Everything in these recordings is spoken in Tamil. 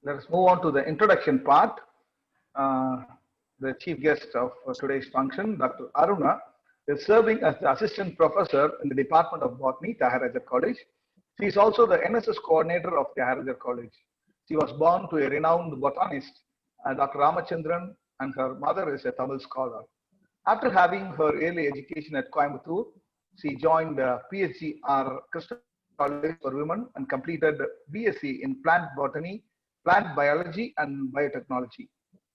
Let us move on to the introduction part. The chief guest of today's function, Dr. Aruna, is serving as the assistant professor in the Department of Botany, Tyagarajar College. She is also the NSS coordinator of Tyagarajar College. She was born to a renowned botanist, Dr. Ramachandran, and her mother is a Tamil scholar. After having her early education at Coimbatore, she joined PhD Krishna College for Women and completed BSc in Plant Botany, Plant Biology, and Biotechnology.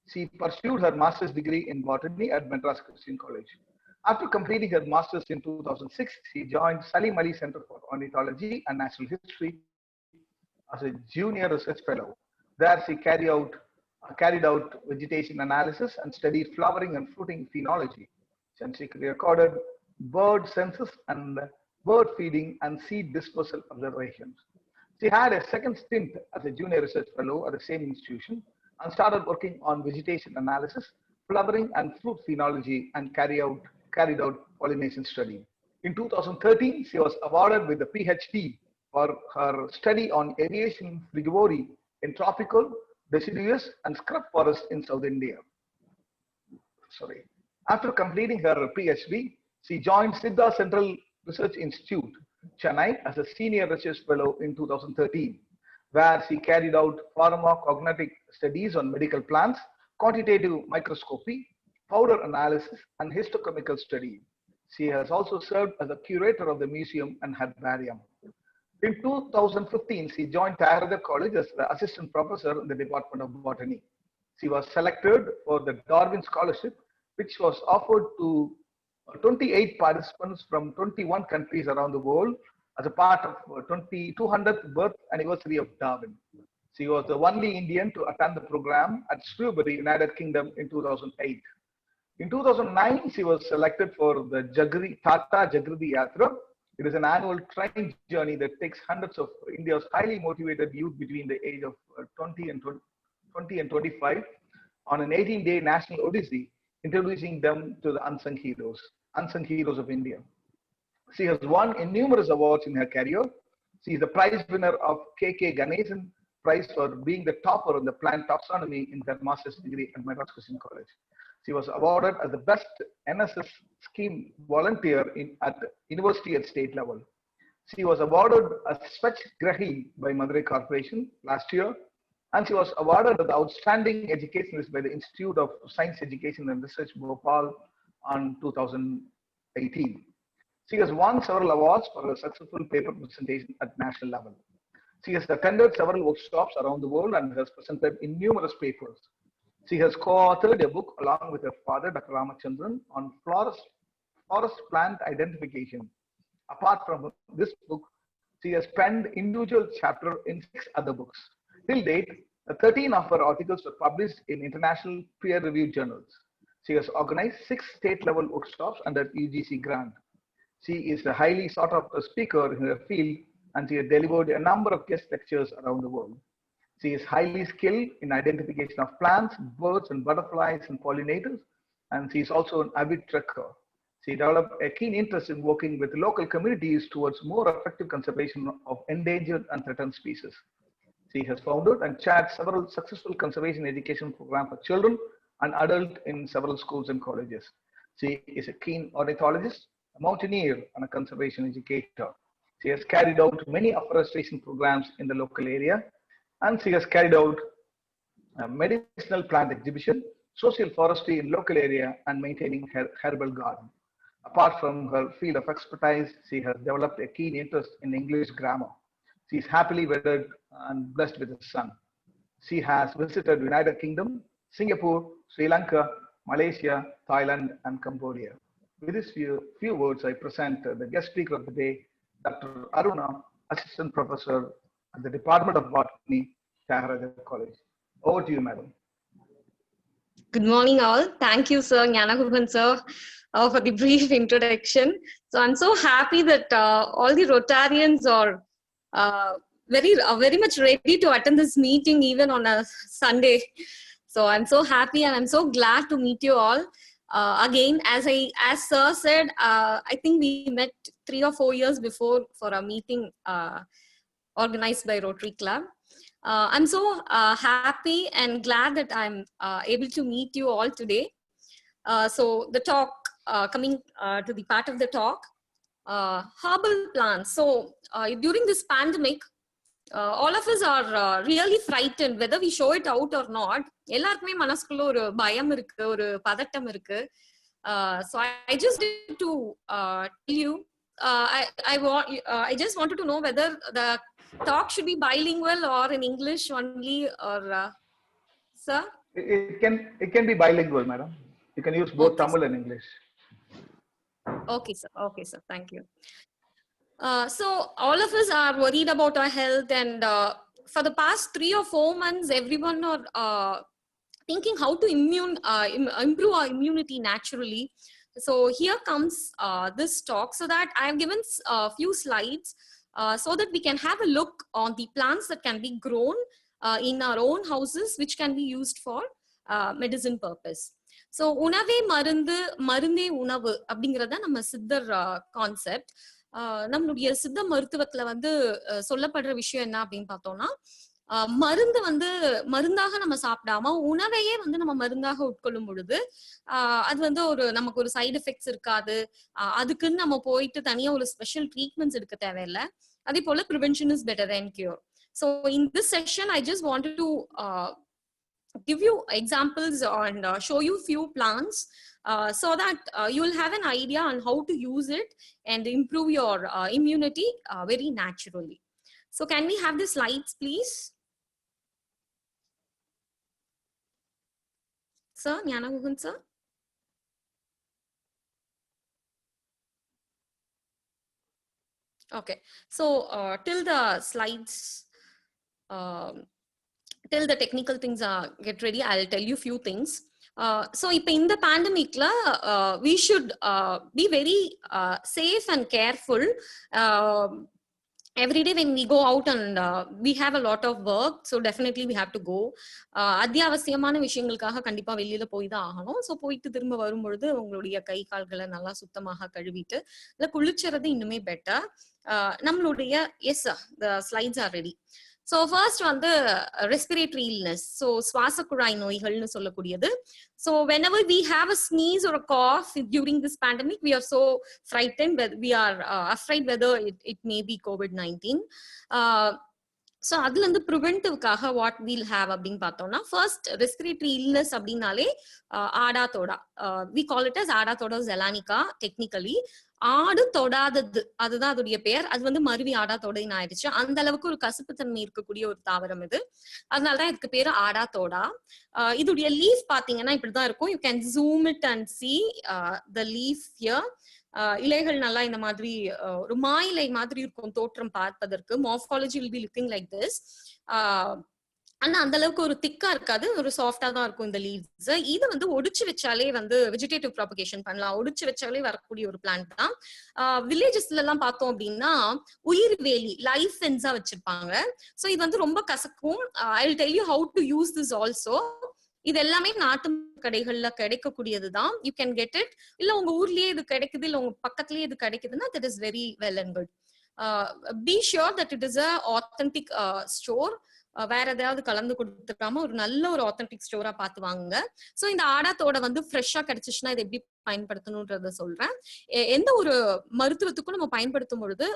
She pursued her master's degree in botany at Madras Christian College. After completing her master's in 2006, she joined Salim Ali Center for Ornithology and Natural History as a junior research fellow. There she carried out vegetation analysis and studied flowering and fruiting phenology. And she recorded bird census and bird feeding and seed dispersal observations. She had a second stint as a junior research fellow at the same institution and started working on vegetation analysis, flowering and fruit phenology, and carried out pollination study. In 2013, she was awarded with a PhD for her study on aviation frigivori in tropical, deciduous, and scrub forests in South India. After completing her PhD, she joined Siddha Central Research Institute, Chennai, as a senior research fellow in 2013, where she carried out pharmacognostic studies on medical plants, quantitative microscopy, powder analysis, and histochemical study. She has also served as a curator of the museum and herbarium. In 2015, she joined Tyagarajar College as the assistant professor in the Department of Botany. She was selected for the Darwin Scholarship, which was offered to 28 participants from 21 countries around the world as a part of 200th birth anniversary of Darwin. She was the only Indian to attend the program at Shrewsbury, United Kingdom in 2008. In 2009, she was selected for the Tata Jagriti Yatra. It is an annual train journey that takes hundreds of India's highly motivated youth between the age of 20 and 25 on an 18-day national odyssey, introducing them to the unsung heroes of India. She has won numerous awards in her career. She is the prize winner of K.K. Ganesan Prize for being the topper in the plant taxonomy in her master's degree at Madras Christian College. She was awarded as the best NSS scheme volunteer at university at state level. She was awarded as Swachh Grahi by Madurai Corporation last year, and she was awarded as the Outstanding Educationalist by the Institute of Science Education and Research, Bhopal, on 2018. She has won several awards for her successful paper presentation at national level. She has attended several workshops around the world and has presented in numerous papers. She has co-authored a book along with her father, Dr. Ramachandran, on forest plant identification. Apart from this book, she has penned individual chapters in 6 other books. Till date, 13 of her articles were published in international peer-reviewed journals. She has organized 6 state-level workshops under UGC grant. She is a highly sought-after speaker in her field, and she has delivered a number of guest lectures around the world. She is highly skilled in identification of plants, birds, and butterflies and pollinators, and she is also an avid trekker. She developed a keen interest in working with local communities towards more effective conservation of endangered and threatened species. She has founded and chaired several successful conservation education programs for children and adults in several schools and colleges. She is a keen ornithologist, a mountaineer, and a conservation educator. She has carried out many afforestation programs in the local area, and she has carried out a medicinal plant exhibition, social forestry in local area, and maintaining her herbal garden. Apart from her field of expertise, she has developed a keen interest in English grammar. She is happily wedded and blessed with a son. She has visited United Kingdom, Singapore, Sri Lanka, Malaysia, Thailand, and Cambodia. With these few words, I present the guest speaker of the day, Dr. Aruna, Assistant Professor at the Department of Botany, Tyagarajar College. Over to you, madam. Good morning, all. Thank you, Sir Gnanakupan, sir, for the brief introduction. So I'm so happy that all the Rotarians are very much ready to attend this meeting even on a Sunday. So I'm so happy and I'm so glad to meet you all. Again, as Sir said, I think we met 3 or 4 years before for a meeting organized by Rotary Club. I'm so happy and glad that I'm able to meet you all today. So the talk, coming to the part of the talk, herbal plants. So during this pandemic, all of us are really frightened whether we show it out or not. எல்லாருக்குமே மனசுக்குள்ள ஒரு பயம் இருக்கு, ஒரு பதட்டம் இருக்கு. So I just need to tell you, I just wanted to know whether the talk should be bilingual or in English only, or sir? It can be bilingual, madam. You can use both Tamil and English. Okay, sir. Okay, sir. Thank you. So all of us are worried about our health, and for the past 3 or 4 months, everyone are thinking how to improve our immunity naturally. So here comes this talk, so that I have given a few slides so that we can have a look on the plants that can be grown in our own houses, which can be used for medicine purpose. So உணவே மருந்து, மருந்தே உணவு அப்படிங்கறத நம்ம சித்தர் கான்செப்ட். நம்மளுடைய சித்த மருத்துவத்துல வந்து சொல்லப்படுற விஷயம் என்ன அப்படின்னு பார்த்தோம்னா, மருந்து வந்து மருந்தாக நம்ம சாப்பிடாம உணவையே வந்து நம்ம மருந்தாக உட்கொள்ளும் பொழுது அது வந்து நமக்கு ஒரு சைடு எஃபெக்ட்ஸ் இருக்காது. அதுக்குன்னு நம்ம போயிட்டு தனியா ஒரு ஸ்பெஷல் ட்ரீட்மெண்ட்ஸ் எடுக்க தேவையில்லை. அதே போல prevention is better then cure. So in this session I just wanted to give you examples and show you few plants so that you will have an idea on how to use it and improve your immunity very naturally. So can we have the slides, please? Sir, Gnanamohan sir. Okay, so till the slides, till the technical things get ready, I'll tell you few things. So in the pandemic we should be very safe and careful. Every day when we go out and we have a lot of work, so definitely we have to go. அத்தியாவசியமான விஷயங்களுக்காக கண்டிப்பா வெளியில போய் தான் ஆகணும். ஸோ போயிட்டு திரும்ப வரும்பொழுது உங்களுடைய கை கால்களை நல்லா சுத்தமாக கழுவிட்டு இல்லை குளிச்சுறது இன்னுமே பெட்டர். நம்மளுடைய S the slides are ready. So first வந்து respiratory illness, so சுவாச குழாய் நோய்கள்னு சொல்லக்கூடியது. So whenever we have a sneeze or a cough during this pandemic, we are so frightened, we are afraid whether it may be COVID-19. So அதுல இருந்து ப்ரிவென்டிவ்காக வாட் வீல் ஹேவ் அப்படின்னு பார்த்தோம்னா, ஃபர்ஸ்ட் ரெஸ்பிரேட்டரி இல்னஸ் அப்படின்னாலே ஆடா தோடா, வி கால் இட் அஸ் ஆடா தோடா ஜெலானிகா டெக்னிக்கலி. ஆடு தொடாதது அதுதான் அதோடைய பெயர். அது வந்து மருவி ஆடா தோடைன்னு ஆயிடுச்சு. அந்த அளவுக்கு ஒரு கசப்புத்தன்மை இருக்கக்கூடிய ஒரு தாவரம் இது. அதனாலதான் இதுக்கு பேரு ஆடா தோடா. இதோடைய லீஃப் பாத்தீங்கன்னா இப்படிதான் இருக்கும். You can zoom it and see the leaf here. இலைகள் நல்லா இந்த மாதிரி ஒரு மாயிலை மாதிரி இருக்கும் தோற்றம் பார்ப்பதற்கு. Morphology will be looking like this. ஆனா அந்த அளவுக்கு ஒரு திக்கா இருக்காது, ஒரு சாஃப்டா தான் இருக்கும் இந்த லீவ்ஸ். இது வந்து ஒடிச்சு வச்சாலே வந்து வெஜிடேட்டிவ் ப்ராபகேஷன் பண்ணலாம். ஒடிச்சு வச்சாலே வரக்கூடிய ஒரு பிளான்ட் தான். வில்லேஜஸ்ல எல்லாம் பார்த்தோம் அப்படின்னா உயிர் வேலி லைஃப் ஃபென்ஸா வச்சிருப்பாங்க. ஸோ இது வந்து ரொம்ப கசக்கும். I will tell you how to use this also. இது எல்லாமே நாட்டு கடைகள்ல கிடைக்கக்கூடியதுதான். You can get it. இல்ல உங்க ஊர்லயே இது கிடைக்குது, இல்ல உங்க பக்கத்துலயே இது கிடைக்குதுன்னா that is very well and good. Be sure that it is a authentic store. வேற ஏதாவது கலந்து கொடுத்துக்காம ஒரு நல்ல ஒரு ஆத்தென்டிக் ஸ்டோரா பார்த்து வாங்குங்க. ஸோ இந்த ஆடாத்தோட வந்து ஃப்ரெஷ்ஷா கிடைச்சிச்சுன்னா இதை எப்படி பயன்படுத்தணும்ன்றத சொல்றேன். எந்த ஒரு மருத்துவத்துக்கும் நம்ம பயன்படுத்தும் பொழுது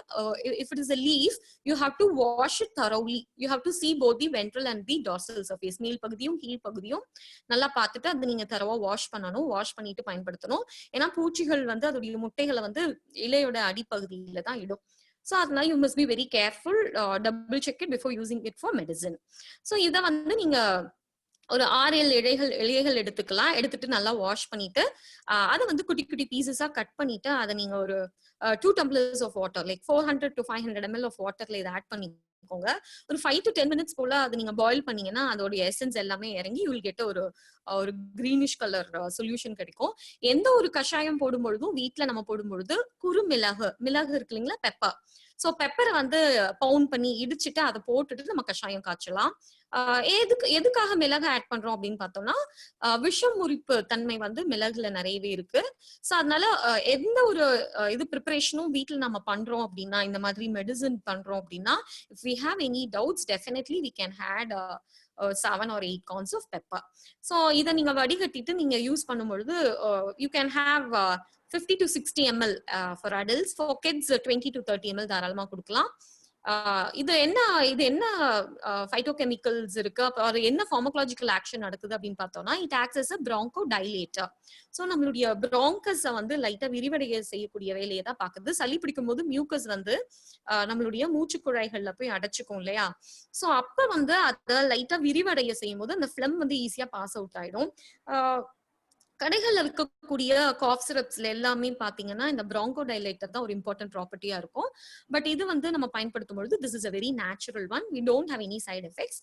if it is a leaf, you have to wash it thoroughly. You have to see both the ventral and the dorsal surface. மேல் பகுதியும் கீழ் பகுதியும் நல்லா பார்த்துட்டு அதை நீங்க தரவா வாஷ் பண்ணணும். வாஷ் பண்ணிட்டு பயன்படுத்தணும். ஏன்னா பூச்சிகள் வந்து அதோடைய முட்டைகளை வந்து இலையோட அடிப்பகுதியில தான் இடும். So அதனால you must be very careful, double check it before using it for medicine. So இத வந்து நீங்க ஒரு 6-7 இலைகள் எடுத்துக்கலாம். எடுத்துட்டு நல்லா வாஷ் பண்ணிட்டு அதை வந்து குட்டி குட்டி பீசஸா கட் பண்ணிட்டு அதை நீங்க ஒரு 2 tumblers of water, like 400 to 500 ml of waterல இதை ஆட் பண்ணிக்கோங்க. ஒரு 5 to 10 minutes போல அதை நீங்க பாயில் பண்ணீங்கன்னா அதோட எசன்ஸ் எல்லாமே இறங்கி you will get ஒரு கிரீனிஷ் கலர் சொல்யூஷன் கிடைக்கும். எந்த ஒரு கஷாயம் போடும் பொழுதும் வீட்டுல நம்ம போடும் பொழுது மிளகு இருக்கு இல்லைங்களா, பெப்பர். ஸோ பெப்பரை வந்து பவுண்ட் பண்ணி இடிச்சுட்டு அதை போட்டுட்டு நம்ம கஷாயம் காய்ச்சலாம். எதுக்காக மிளகு ஆட் பண்றோம் அப்படின்னு பார்த்தோம்னா விஷம் முறிப்பு தன்மை வந்து மிளகுல நிறையவே இருக்கு. ஸோ அதனால எந்த ஒரு இது ப்ரிப்பரேஷனும் வீட்டில் நம்ம பண்றோம் அப்படின்னா, இந்த மாதிரி மெடிசன் பண்றோம் அப்படின்னா, if we have any doubts definitely we can add 7 or 8 corns of pepper. So இதை நீங்க வடிகட்டிட்டு நீங்க யூஸ் பண்ணும்பொழுது you can have 50 to 60 ml for adults. For kids 20 to 30 ml தாராளமா கொடுக்கலாம். இது என்ன பைட்டோகெமிக்கல்ஸ் இருக்கு, அப்புறம் என்ன ஃபார்மகாலஜிக்கல் ஆக்ஷன் நடக்குது அப்படின்னு பார்த்தோம்னா, it acts as a bronchodilator. So நம்மளுடைய பிராங்கஸை வந்து லைட்டா விரிவடைய செய்யக்கூடிய வேலையை தான் பாக்குது. சளி பிடிக்கும் போது மியூக்கஸ் வந்து நம்மளுடைய மூச்சு குழாய்கள்ல போய் அடைச்சுக்கும் இல்லையா? ஸோ அப்ப வந்து அதை லைட்டா விரிவடைய செய்யும் போது அந்த ஃபிளம் வந்து ஈஸியா பாஸ் அவுட் ஆயிடும். கடைகள்ல விற்கக்கூடிய காஃப் சிரப்ஸ்ல எல்லாமே பாத்தீங்கன்னா இந்த பிராங்கோடைலேட்டர் தான் ஒரு இம்பார்ட்டன்ட் ப்ராப்பர்ட்டியா இருக்கும். பட் இது வந்து நம்ம பயன்படுத்தும் பொழுது this is a very natural one. We don't have any side effects.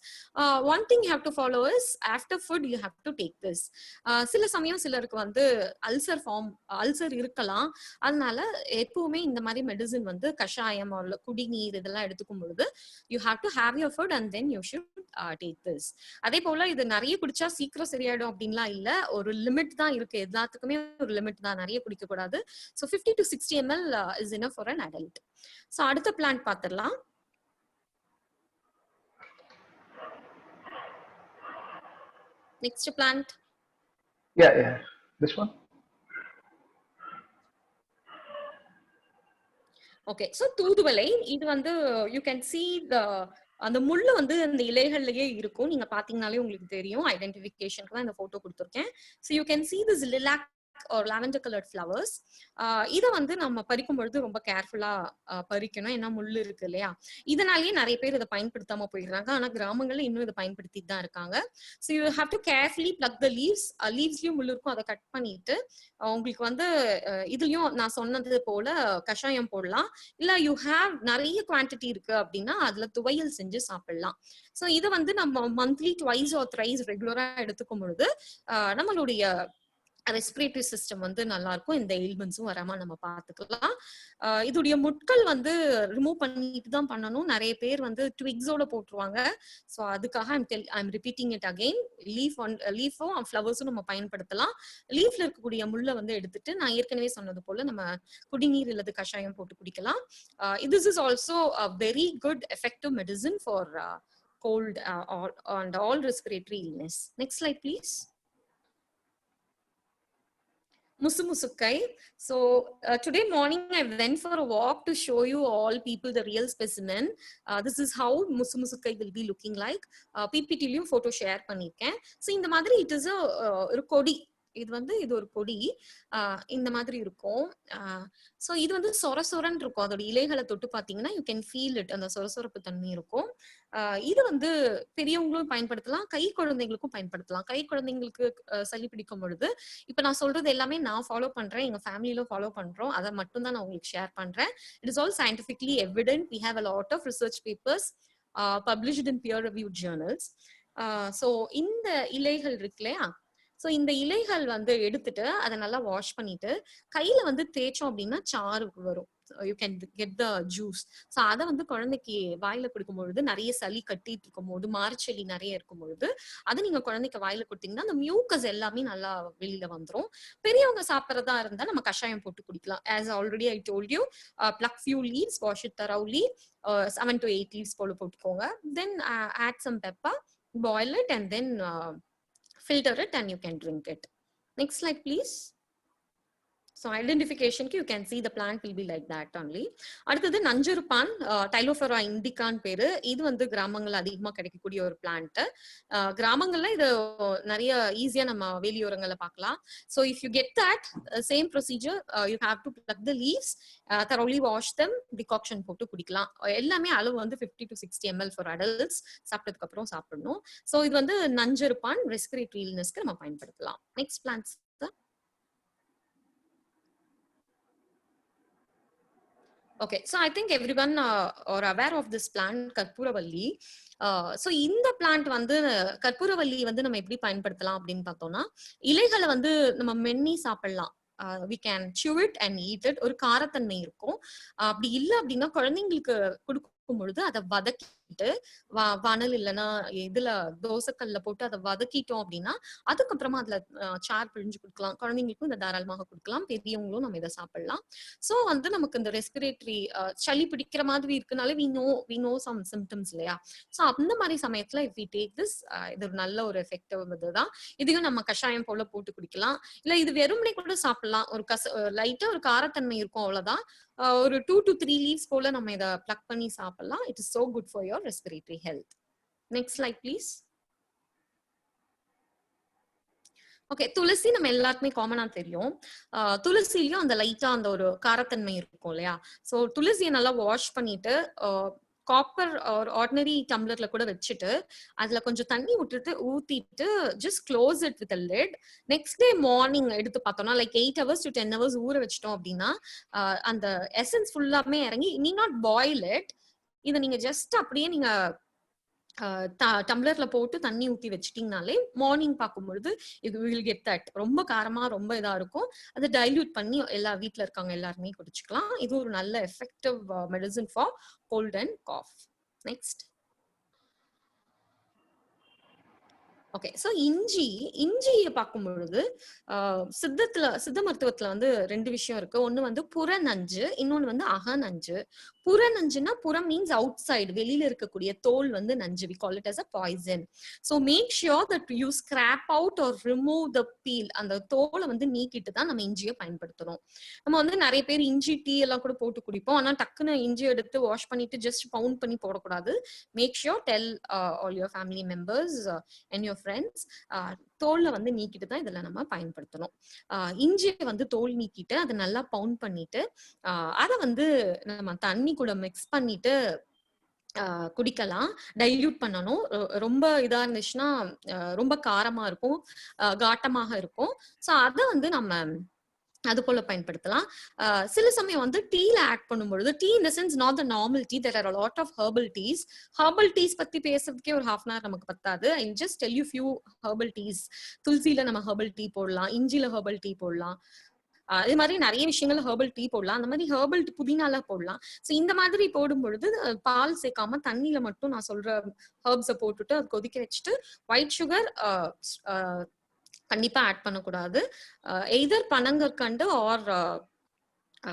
One thing you have to follow is after food you have to take this. சில சமயம் சிலருக்கு வந்து அல்சர் இருக்கலாம். அதனால எப்பவுமே இந்த மாதிரி மெடிசின் வந்து கஷாயம் குடிநீர் இதெல்லாம் எடுத்துக்கும் பொழுது you have to have your food and then you should take this. அதே போல இது நிறைய குடிச்சா சீக்கிரம் சரியாயிடும் அப்படின்லாம் இல்ல. ஒரு லிமிட் தான் இருக்கு. எல்லாத்துக்குமே ஒரு லிமிட் தான், நிறைய குடிக்க கூடாது. So 50 to 60 ml is enough for an adult. So அடுத்த பிளான்ட் பாத்துறலாம். Next plant. Yeah, this one. Okay, so தூதுவளை. இது வந்து you can see the அந்த முள்ளு வந்து அந்த இலைகள்லயே இருக்கும். நீங்க பாத்தீங்கன்னாலே உங்களுக்கு தெரியும். ஐடென்டிபிகேஷனுக்கு தான் இந்த போட்டோ கொடுத்துருக்கேன். So you can see this lilac or lavender colored flowers. இத வந்து நம்ம பறிக்கும் பொழுது ரொம்ப கேர்ஃபுல்லா பறிக்கணும். ஏன்னா முள்ளு இருக்கு இல்லையா? இதனாலேயே நிறைய பேர் இதை பயன்படுத்தாம போயிடுறாங்க. ஆனா கிராமங்கள்ல இன்னும் இதை பயன்படுத்திட்டு தான் இருக்காங்க. So you have to carefully pluck the leaves. லீவ்ஸ்லயும் முள்ளு இருக்கும், அதை கட் பண்ணிட்டு உங்களுக்கு வந்து இதுலயும் நான் சொன்னது போல கஷாயம் போடலாம். இல்ல யூ ஹேவ் நிறைய குவான்டிட்டி இருக்கு அப்படின்னா அதுல துவையல் செஞ்சு சாப்பிடலாம். ஸோ இதை வந்து நம்ம மந்த்லி ட்வைஸ் ஆர் த்ரைஸ் ரெகுலரா எடுத்துக்கும் பொழுது நம்மளுடைய ரெஸ்பிரேட்டரி சிஸ்டம் வந்து நல்லா இருக்கும். இந்த எயில்மெண்ட்ஸும் வராம நம்ம பாத்துக்கலாம். இதோடைய முட்கள் வந்து ரிமூவ் பண்ணிட்டு தான் பண்ணணும். நிறைய பேர் வந்து ட்விக்ஸோட போட்டுருவாங்க. ஸோ அதுக்காக ஐம் ரிப்பீட்டிங் இட் அகெயின். லீஃபும் ஃப்ளவர்ஸும் நம்ம பயன்படுத்தலாம். லீஃப்ல இருக்கக்கூடிய முள்ளை வந்து எடுத்துட்டு நான் ஏற்கனவே சொன்னது போல நம்ம குடிநீர் இல்லது கஷாயம் போட்டு குடிக்கலாம். this is also a very good effective medicine for cold and all respiratory illness. Next slide please. Musumusukkai. So today morning I went for a walk to show you all people the real specimen. This is how Musumusukkai will be looking like. PPT லயும் photo share பண்ணிருக்கேன். So இந்த மாதிரி it is ஒரு கொடி. இது வந்து இது ஒரு கொடி இந்த மாதிரி இருக்கும். சோ இது வந்து சொரசொரன் இருக்கும். அதோட இலைகளை தொட்டு பாத்தீங்கன்னா யூ கேன் ஃபீல் இட். அந்த சொரசொரப்பு தன்மை இருக்கும். இது வந்து பெரியவங்களும் பயன்படுத்தலாம், கை குழந்தைங்களுக்கும் பயன்படுத்தலாம். கை குழந்தைங்களுக்கு சளி பிடிக்கும் பொழுது இப்ப நான் சொல்றது எல்லாமே நான் ஃபாலோ பண்றேன், எங்க ஃபேமிலியில ஃபாலோ பண்றோம். அதை மட்டும் தான் நான் உங்களுக்கு ஷேர் பண்றேன். It is all scientifically evident. We have a lot of research papers published in peer reviewed journals. So இந்த இலைகள் இருக்கு இல்லையா? சோ இந்த இலைகள் வந்து எடுத்துட்டு அதை நல்லா வாஷ் பண்ணிட்டு கையில வந்து தேய்ச்சோம் அப்படின்னா சாறு வரும். You can get the juice. So அதை வந்து குழந்தைக்கு வாயில கொடுக்கும் பொழுது நிறைய சளி கட்டிட்டு இருக்கும் போது, மார்ச்சளி நிறைய இருக்கும் பொழுது அதை நீங்க குழந்தைக்கு வாயில கொடுத்தீங்கன்னா அந்த மியூக்கஸ் எல்லாமே நல்லா வெளியில வந்துடும். பெரியவங்க சாப்பிட்றதா இருந்தா நம்ம கஷாயம் போட்டு குடிக்கலாம். As already I told you, pluck few leaves, wash it thoroughly, 7 to 8 leaves போல போட்டுக்கோங்க. Then add some pepper, boil it and then filter it and you can drink it. Next slide please. So identification you can see the plant will be like that only. அடுத்தது நஞ்சருப்பான், டைலோஃபெரா இண்டிகான் பேரு. இது வந்து கிராமங்கள்ல அதிகமா கிடைக்கக்கூடிய ஒரு பிளான்ட். கிராமங்கள்ல இது நிறைய ஈஸியா நம்ம வேலியோரங்கள்ல பார்க்கலாம். So if you get that same procedure, you have to pluck the leaves, thoroughly wash them, decoction போட்டு குடிக்கலாம். எல்லாமே அளவு வந்து 50 to 60 ml for adults. சாப்பிட்டதுக்கு அப்புறம் சாப்பிடணும். So இது வந்து நஞ்சருப்பான் ரெஸ்பிரேட்டரி இல்னஸ்க்கு நம்ம பயன்படுத்தலாம். Next plants. Okay, so I think everyone are aware of this plant, கற்பூரவல்லி. ஸோ இந்த பிளான்ட் வந்து கற்பூரவல்லி வந்து நம்ம எப்படி பயன்படுத்தலாம் அப்படின்னு பார்த்தோம்னா, இலைகளை வந்து நம்ம மென்னி சாப்பிடலாம். we can chew it and eat it. ஒரு காரத்தன்மை இருக்கும். அப்படி இல்லை அப்படின்னா குழந்தைங்களுக்கு கொடுக்கும் பொழுது அதை வதக்கி வானல் இல்லைன்னா இதுல தோசைக்கல்ல போட்டு அதை வதக்கிட்டோம் அப்படின்னா அதுக்கப்புறமா அதுல சார் பிழிஞ்சு கொடுக்கலாம். குழந்தைங்களுக்கும் இதை தாராளமாக கொடுக்கலாம், பெரியவங்களும் நம்ம இதை சாப்பிடலாம். சோ வந்து நமக்கு இந்த ரெஸ்பிரேட்டரி சளி பிடிக்கிற மாதிரி இருக்குனாலே we know some symptoms இல்லையா? சோ அந்த மாதிரி சமயத்துல if we take this இது ஒரு நல்ல ஒரு எஃபெக்டிவ் இதுதான். இதையும் நம்ம கஷாயம் போல போட்டு குடிக்கலாம், இல்ல இது வெறுமனே கூட சாப்பிடலாம். ஒரு லைட்டா ஒரு காரத்தன்மை இருக்கும், அவ்வளவுதான். ஒரு 2 to 3 leaves போல நம்ம இதை பிளக் பண்ணி சாப்பிடலாம். It is so good for your respiratory health. Next slide please. Okay, துளசி நம்ம எல்லாருக்குமே காமனா தெரியும். துளசிலயும் அந்த லைட்டா அந்த ஒரு காரத்தன்மை இருக்கும் இல்லையா? சோ துளசியை நல்லா வாஷ் பண்ணிட்டு காப்பர் ஒரு ஆர்டினரி டம்ளர்ல கூட வச்சுட்டு அதுல கொஞ்சம் தண்ணி ஊத்திட்டு just close it with lid. Next day morning எடுத்து பார்த்தோம்னா லைக் 8 hours to 10 hours ஊற வச்சிட்டோம் அப்படின்னா அந்த எசன்ஸ் ஃபுல்லாமே இறங்கி, நீ நாட் பாயில் இட், இதை நீங்க ஜஸ்ட் அப்படியே நீங்க டம்ளர்ல போட்டு தண்ணி ஊத்தி வச்சிட்டீங்கனாலே மார்னிங் பார்க்கும்பொழுது இது வில் கெட் தட். ரொம்ப காரமா ரொம்ப இதா இருக்கும், அதை டைல்யூட் பண்ணி எல்லா வீட்டுல இருக்காங்க எல்லாருமே குடிச்சுக்கலாம். இது ஒரு நல்ல effective medicine for cold and cough. Next. Okay, so இஞ்சியை பார்க்கும் பொழுது சித்த மருத்துவத்துல வந்து 2 விஷயம் இருக்கு. ஒண்ணு வந்து புறநஞ்சு, இன்னொன்னு வந்து அகநஞ்சு. புறநஞ்சுனா புறம் மீன்ஸ் அவுட் சைடு, வெளியில இருக்கக்கூடிய தோல் வந்து நஞ்சு. we call it as a poison. so make sure that you scrap out or remove the peel. அந்த தோலை வந்து நீக்கிட்டு தான் நம்ம இஞ்சியை பயன்படுத்தணும். நம்ம வந்து நிறைய பேர் இஞ்சி டீ எல்லாம் கூட போட்டு குடிப்போம், ஆனா டக்குன்னு இஞ்சி எடுத்து வாஷ் பண்ணிட்டு ஜஸ்ட் பவுண்ட் பண்ணி போடக்கூடாது. Make sure tell all your family members and your friends தோல்ல வந்து நீக்கிட்டு தான் இதுல நம்ம பயன்படுத்தணும். இஞ்சியை வந்து தோல் நீக்கிட்டு அதை நல்லா பவுண்ட் பண்ணிட்டு அதை வந்து நம்ம தண்ணி கூட மிக்ஸ் பண்ணிட்டு குடிக்கலாம். டைல்யூட் பண்ணணும். ரொம்ப இதா இருந்துச்சுன்னா ரொம்ப காரமா இருக்கும், காட்டமாக இருக்கும். சோ அதை வந்து நம்ம அது போல பயன்படுத்தலாம். சில சமயம் வந்து டீல ஆட் பண்ணும்பொழுது, tea in the sense not the normal tea, there are a lot of herbal teas பத்தி பேசுறதுக்கே ஒரு half an hour நமக்கு பத்தாது. I just tell you few herbal teas. துளசியில நம்ம ஹெர்பல் டீ போடலாம், இஞ்சில ஹெர்பல் டீ போடலாம், இது மாதிரி நிறைய விஷயங்கள் ஹெர்பல் டீ போடலாம். அந்த மாதிரி ஹெர்பல் புதினால போடலாம். சோ இந்த மாதிரி போடும் பொழுது பால் சேர்க்காம தண்ணியில மட்டும் நான் சொல்ற ஹெர்ப்ஸை போட்டுட்டு அது கொதிக்க வச்சுட்டு ஒயிட் சுகர் கண்டிப்பா ஆட் பண்ணக்கூடாது. எய்தர் பனங்கற்கண்டு ஆர்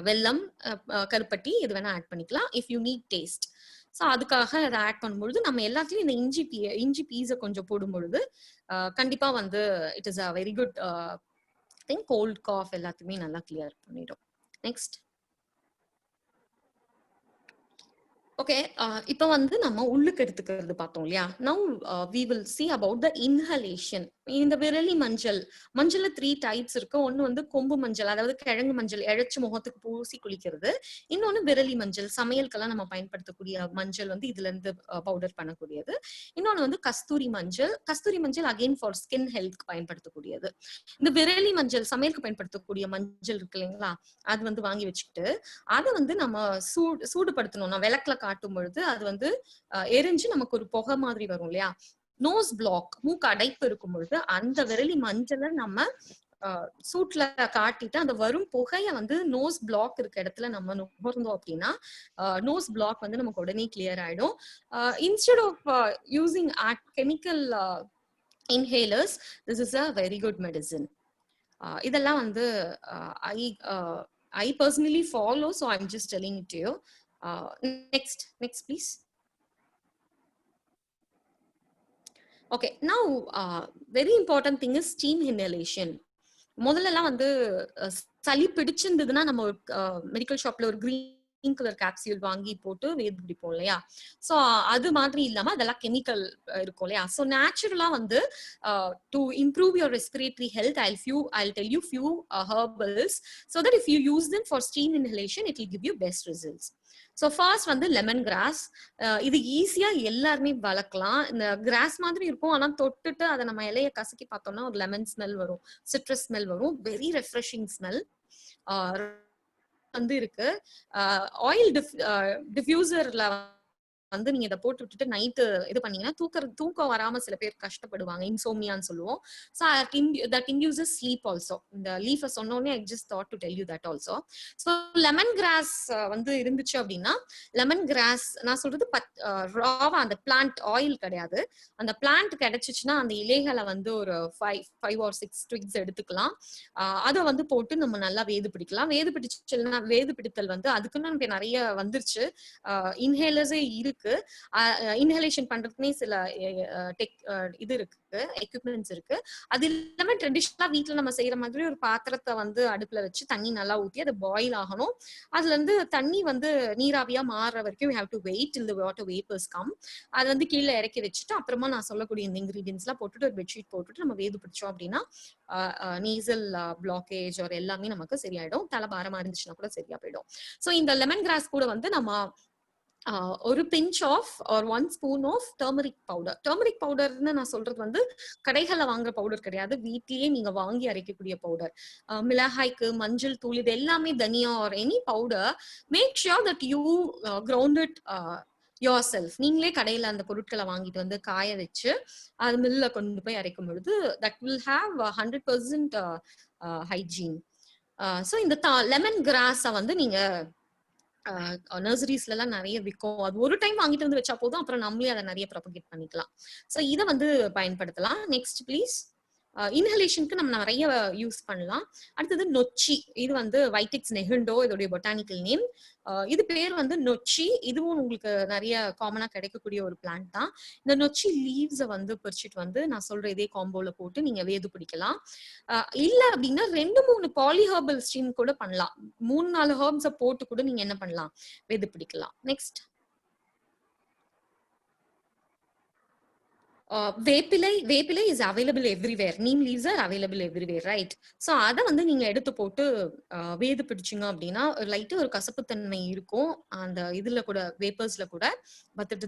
வெல்லம், கருப்பட்டி இது வேணா ஆட் பண்ணிக்கலாம் if you need taste. So அதுக்காக அதை ஆட் பண்ணும்பொழுது நம்ம எல்லாத்தையும் இந்த இஞ்சி பீஸை கொஞ்சம் போடும் பொழுது கண்டிப்பா வந்து it is a very good thing. Cold cough எல்லாத்தையுமே நல்லா கிளியர் பண்ணிடும். நெக்ஸ்ட். ஓகே, இப்போ வந்து நம்ம உள்ளுக்கு எடுத்துக்கிறது பார்த்தோம் இல்லையா? Now we will see about the inhalation. இந்த விரலி மஞ்சள்ல 3 டைப்ஸ் இருக்கு. ஒன்னு வந்து கொம்பு மஞ்சள், அதாவது கிழங்கு மஞ்சள் இழைச்சு முகத்துக்கு பூசி குளிக்கிறது. இன்னொன்னு விரலி மஞ்சள், சமையலுக்கெல்லாம் நம்ம பயன்படுத்தக்கூடிய மஞ்சள் வந்து இதுல இருந்து பவுடர் பண்ணக்கூடியது. இன்னொன்னு வந்து கஸ்தூரி மஞ்சள் அகைன் ஃபார் ஸ்கின் ஹெல்த் பயன்படுத்தக்கூடியது. இந்த விரலி மஞ்சள் சமையலுக்கு பயன்படுத்தக்கூடிய மஞ்சள் இருக்கு இல்லைங்களா, அது வந்து வாங்கி வச்சுக்கிட்டு அதை வந்து நம்ம சூடுபடுத்தணும். நான் விளக்குல காட்டும் பொழுது அது வந்து எரிஞ்சு நமக்கு ஒரு புகை மாதிரி வரும் இல்லையா? நோஸ் பிளாக், மூக்கு அடைப்பு இருக்கும் பொழுது அந்த விரலி மஞ்சளை நம்ம சூட்ல காட்டிட்டு அந்த வரும் புகைய வந்து நோஸ் பிளாக் இருக்க இடத்துல நம்ம நுகர்ந்தோம் அப்படின்னா நோஸ் பிளாக் வந்து நமக்கு உடனே கிளியர் ஆயிடும். Instead of using chemical inhalers, this is a very good medicine. இதெல்லாம் வந்து I personally follow, so I'm just telling it to you. Next please. Okay, now very important thing is steam inhalation. முதல்லலாம் வந்து சளி பிடிச்சிருந்ததுன்னா நம்ம மெடிக்கல் ஷாப்ல ஒரு கிரீன் கலர் கேப்சியூல் வாங்கி போட்டு வேது பிடிப்போம் இல்லையா? சோ அது மாதிரி இல்லாம அதெல்லாம் கெமிக்கல் இருக்கும் இல்லையா? சோ நேச்சுரலா வந்து to improve your respiratory health I'll tell you few herbals so that if you use them for steam inhalation it will give you best results. So first வந்து லெமன் கிராஸ். இது ஈஸியா எல்லாருமே வளர்க்கலாம். இந்த கிராஸ் மாதிரி இருக்கும், ஆனா தொட்டுட்டு அதை நம்ம இலைய கசக்கி பார்த்தோம்னா ஒரு லெமன் ஸ்மெல் வரும், சிட்ரஸ் ஸ்மெல் வரும், வெரி ரெஃப்ரெஷிங் ஸ்மெல் வந்து இருக்கு. ஆயில் டிஃப்யூசர்ல வந்து நீங்க இதை போட்டு விட்டுட்டு நைட்டு இது பண்ணீங்கன்னா தூக்கம் வராம சில பேர் கஷ்டப்படுவாங்க, இன்சோம்னியான்னு சொல்லுவோம். So that induces sleep also. இந்த லீஃப சொன்னோடனே I just thought to tell you that also. So lemon grass வந்து இருந்துச்சு அப்படின்னா, லெமன் கிராஸ் நான் சொல்றது ராவா அந்த பிளான்ட் ஆயில் கிடையாது, அந்த பிளான்ட் கிடைச்சிச்சுன்னா அந்த இலைகளை வந்து ஒரு 5 or 6 twigs எடுத்துக்கலாம். அதை வந்து போட்டு நம்ம நல்லா வேது பிடிக்கலாம். வேது பிடித்தல் வந்து அதுக்குன்னு நமக்கு நிறைய வந்துருச்சு, இன்ஹேலர்ஸே இருக்கு, இன்ஹலேஷன் பண்றதுக்குனே சில இது இருக்கு, எக்யூப்மெண்ட்ஸ் இருக்கு. அது இல்லாம ட்ரெடிஷனலா வீட்டுல நம்ம செய்யற மாதிரி ஒரு பாத்திரத்தை வந்து அடுப்புல வச்சு தண்ணி நல்லா ஊத்தி அது பாயில் ஆகணும். அதுல இருந்து தண்ணி வந்து நீராவியா மாறுற வரைக்கும் we have to wait till the water vapors come. அது வந்து கீழே இறக்கி வச்சுட்டு அப்புறமா நான் சொல்லக்கூடிய இந்த இன்கிரீடியன்ஸ் எல்லாம் போட்டுட்டு ஒரு பெட்ஷீட் போட்டுட்டு நம்ம வேது பிடிச்சோம் அப்படின்னா நேசல் பிளாக்கேஜ் ஒரு எல்லாமே நமக்கு சரியாயிடும். தலை பாரமா இருந்துச்சுன்னா கூட சரியா போயிடும். ஸோ இந்த லெமன் கிராஸ் கூட வந்து நம்ம ஒரு பிஞ்ச் ஆஃப் ஒரு 1 spoon of turmeric powder. Turmeric பவுடர்னு நான் சொல்றது வந்து கடைகள்ல வாங்குற பவுடர் கிடையாது, வீட்லயே நீங்க வாங்கி அரைக்கக்கூடிய பவுடர். மிளகாய்க்கு மஞ்சள் தூள் இது எல்லாமே தனியா or any powder, make sure that you ground it yourself. நீங்களே கடையில அந்த பொருட்களை வாங்கிட்டு வந்து காய வச்சு அது மில்ல கொண்டு போய் அரைக்கும் பொழுது that will have 100% hygiene. So இந்த லெமன் கிராஸை வந்து நீங்க நர்சரிஸ்ல எல்லாம் நிறைய விற்கும். அது ஒரு டைம் வாங்கிட்டு வந்து வச்சா போதும், அப்புறம் நம்மளே அதை நிறைய ப்ரொபகேட் பண்ணிக்கலாம். ஸோ இதை வந்து பயன்படுத்தலாம். Next please. இன்ஹலேஷனுக்கு நம்ம நிறைய யூஸ் பண்ணலாம். அடுத்தது நொச்சி. இது வந்து வைடெக்ஸ் நெகுண்டோ இதோடைய பொட்டானிக்கல் நேம். இது பேர் வந்து நொச்சி. இதுவும் உங்களுக்கு நிறைய காமனா கிடைக்கக்கூடிய ஒரு பிளான்ட் தான். இந்த நொச்சி லீவ்ஸை வந்து பறிச்சுட்டு வந்து நான் சொல்ற இதே காம்போல போட்டு நீங்க வேது பிடிக்கலாம். இல்ல அப்படின்னா 2-3 பாலிஹர்பல் ஸ்டீம் கூட பண்ணலாம். 3-4 ஹர்ப்ஸை போட்டு கூட நீங்க என்ன பண்ணலாம், வேது பிடிக்கலாம். நெக்ஸ்ட் வேப்பிலை is available everywhere. Neem leaves are available everywhere, right? So அதை வந்து நீங்க எடுத்து போட்டு வேது பிடிச்சிங்க அப்படின்னா லைட்டு ஒரு கசப்புத்தன்மை இருக்கும் அந்த இதுல கூட, வேப்பர்ஸ்ல கூட. But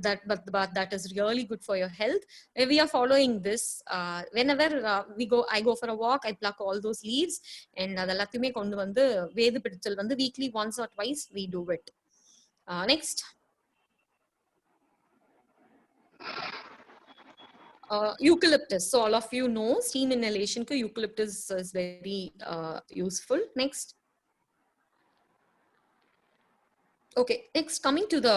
that is really good for your health. We are following this. Whenever I go for a walk, I pluck all those leaves and அதெல்லாத்தையுமே கொண்டு வந்து வேது பிடித்தல் வந்து weekly once or twice we do it. Next. Eucalyptus. So all of you know steam inhalation ku eucalyptus is very useful. Next. Okay, next coming to the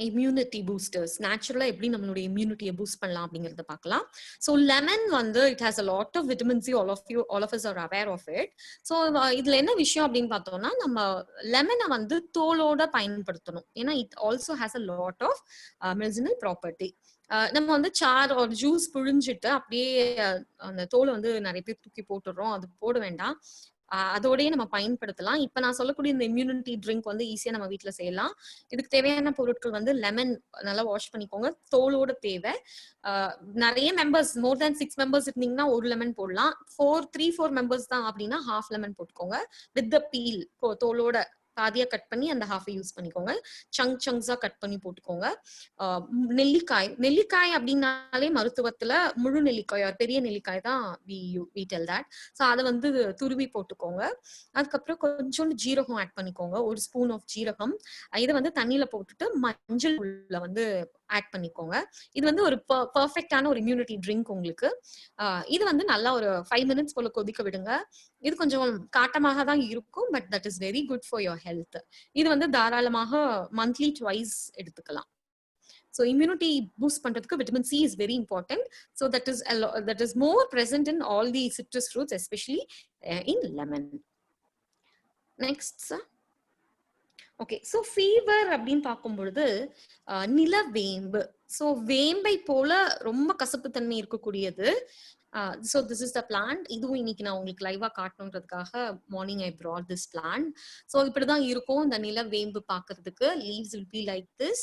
immunity boosters. Naturally எப்படி நம்மளுடைய immunity பூஸ்ட் பண்ணலாம் அப்படிங்கறத பார்க்கலாம். So lemon வந்து it has a lot of vitamin C. all of us are aware of it. So இதுல என்ன விஷயம் அப்படின்னு பார்த்தோம்னா, நம்ம லெமனை வந்து தோலோட பயன்படுத்தணும். ஏன்னா it also has a lot of medicinal property. நம்ம வந்து சார் ஒரு ஜூஸ் புழிஞ்சிட்டு அப்படியே அந்த தோலை வந்து நிறைய பேர் தூக்கி போட்டுடுறோம், அது போட வேண்டாம். அதோடய நம்ம பயன்படுத்தலாம். இப்ப நான் சொல்லக்கூடிய இந்த இம்யூனிட்டி ட்ரிங்க் வந்து ஈஸியா நம்ம வீட்டுல செய்யலாம். இதுக்கு தேவையான பொருட்கள் வந்து லெமன் நல்லா வாஷ் பண்ணிக்கோங்க, தோலோட தேவை. நிறைய மெம்பர்ஸ், மோர் தேன் 6 மெம்பர்ஸ் இருந்தீங்கன்னா ஒரு லெமன் போடலாம். 3-4 மெம்பர்ஸ் தான் அப்படின்னா ஹாஃப் லெமன் போட்டுக்கோங்க வித் த பீல். தோலோட பாதியா கட் பண்ணி அந்த ஹாஃப் யூஸ் பண்ணிக்கோங்க. சங்க்ஸா கட் பண்ணி போட்டுக்கோங்க. நெல்லிக்காய் அப்படின்னாலே மருத்துவத்துல முழு நெல்லிக்காய் பெரிய நெல்லிக்காய் தான் we tell that. ஸோ அதை வந்து துருவி போட்டுக்கோங்க. அதுக்கப்புறம் கொஞ்சோண்டு ஜீரகம் ஆட் பண்ணிக்கோங்க, 1 ஸ்பூன் ஆஃப் ஜீரகம். இதை வந்து தண்ணியில போட்டுட்டு மஞ்சள் உள்ள வந்து ஆட் பண்ணிக்கோங்க. இது வந்து ஒரு பர்ஃபெக்டான ஒரு இம்யூனிட்டி ட்ரிங்க் உங்களுக்கு. இது வந்து நல்லா ஒரு 5 minutes போல கொதிக்க விடுங்க. இது கொஞ்சம் காட்டமாக தான் இருக்கும், but that is very good for your health. இது வந்து தாராளமாக மந்த்லி ட்வைஸ் எடுத்துக்கலாம். So immunity boost பண்றதுக்கு vitamin C is very important. So that is more present in all the citrus fruits, especially in lemon. Next, sir. Okay, so fever அப்படின்னு பார்க்கும்பொழுது நிலவேம்பு. ஸோ வேம்பை போல ரொம்ப கசப்பு தன்மை இருக்கக்கூடியது. So this is the plant. இதுவும் இன்னைக்கு நான் உங்களுக்கு லைவா காட்டணுன்றதுக்காக morning I brought this plant. ஸோ இப்படிதான் இருக்கும் இந்த நிலவேம்பு பார்க்கிறதுக்கு. Leaves will be like this.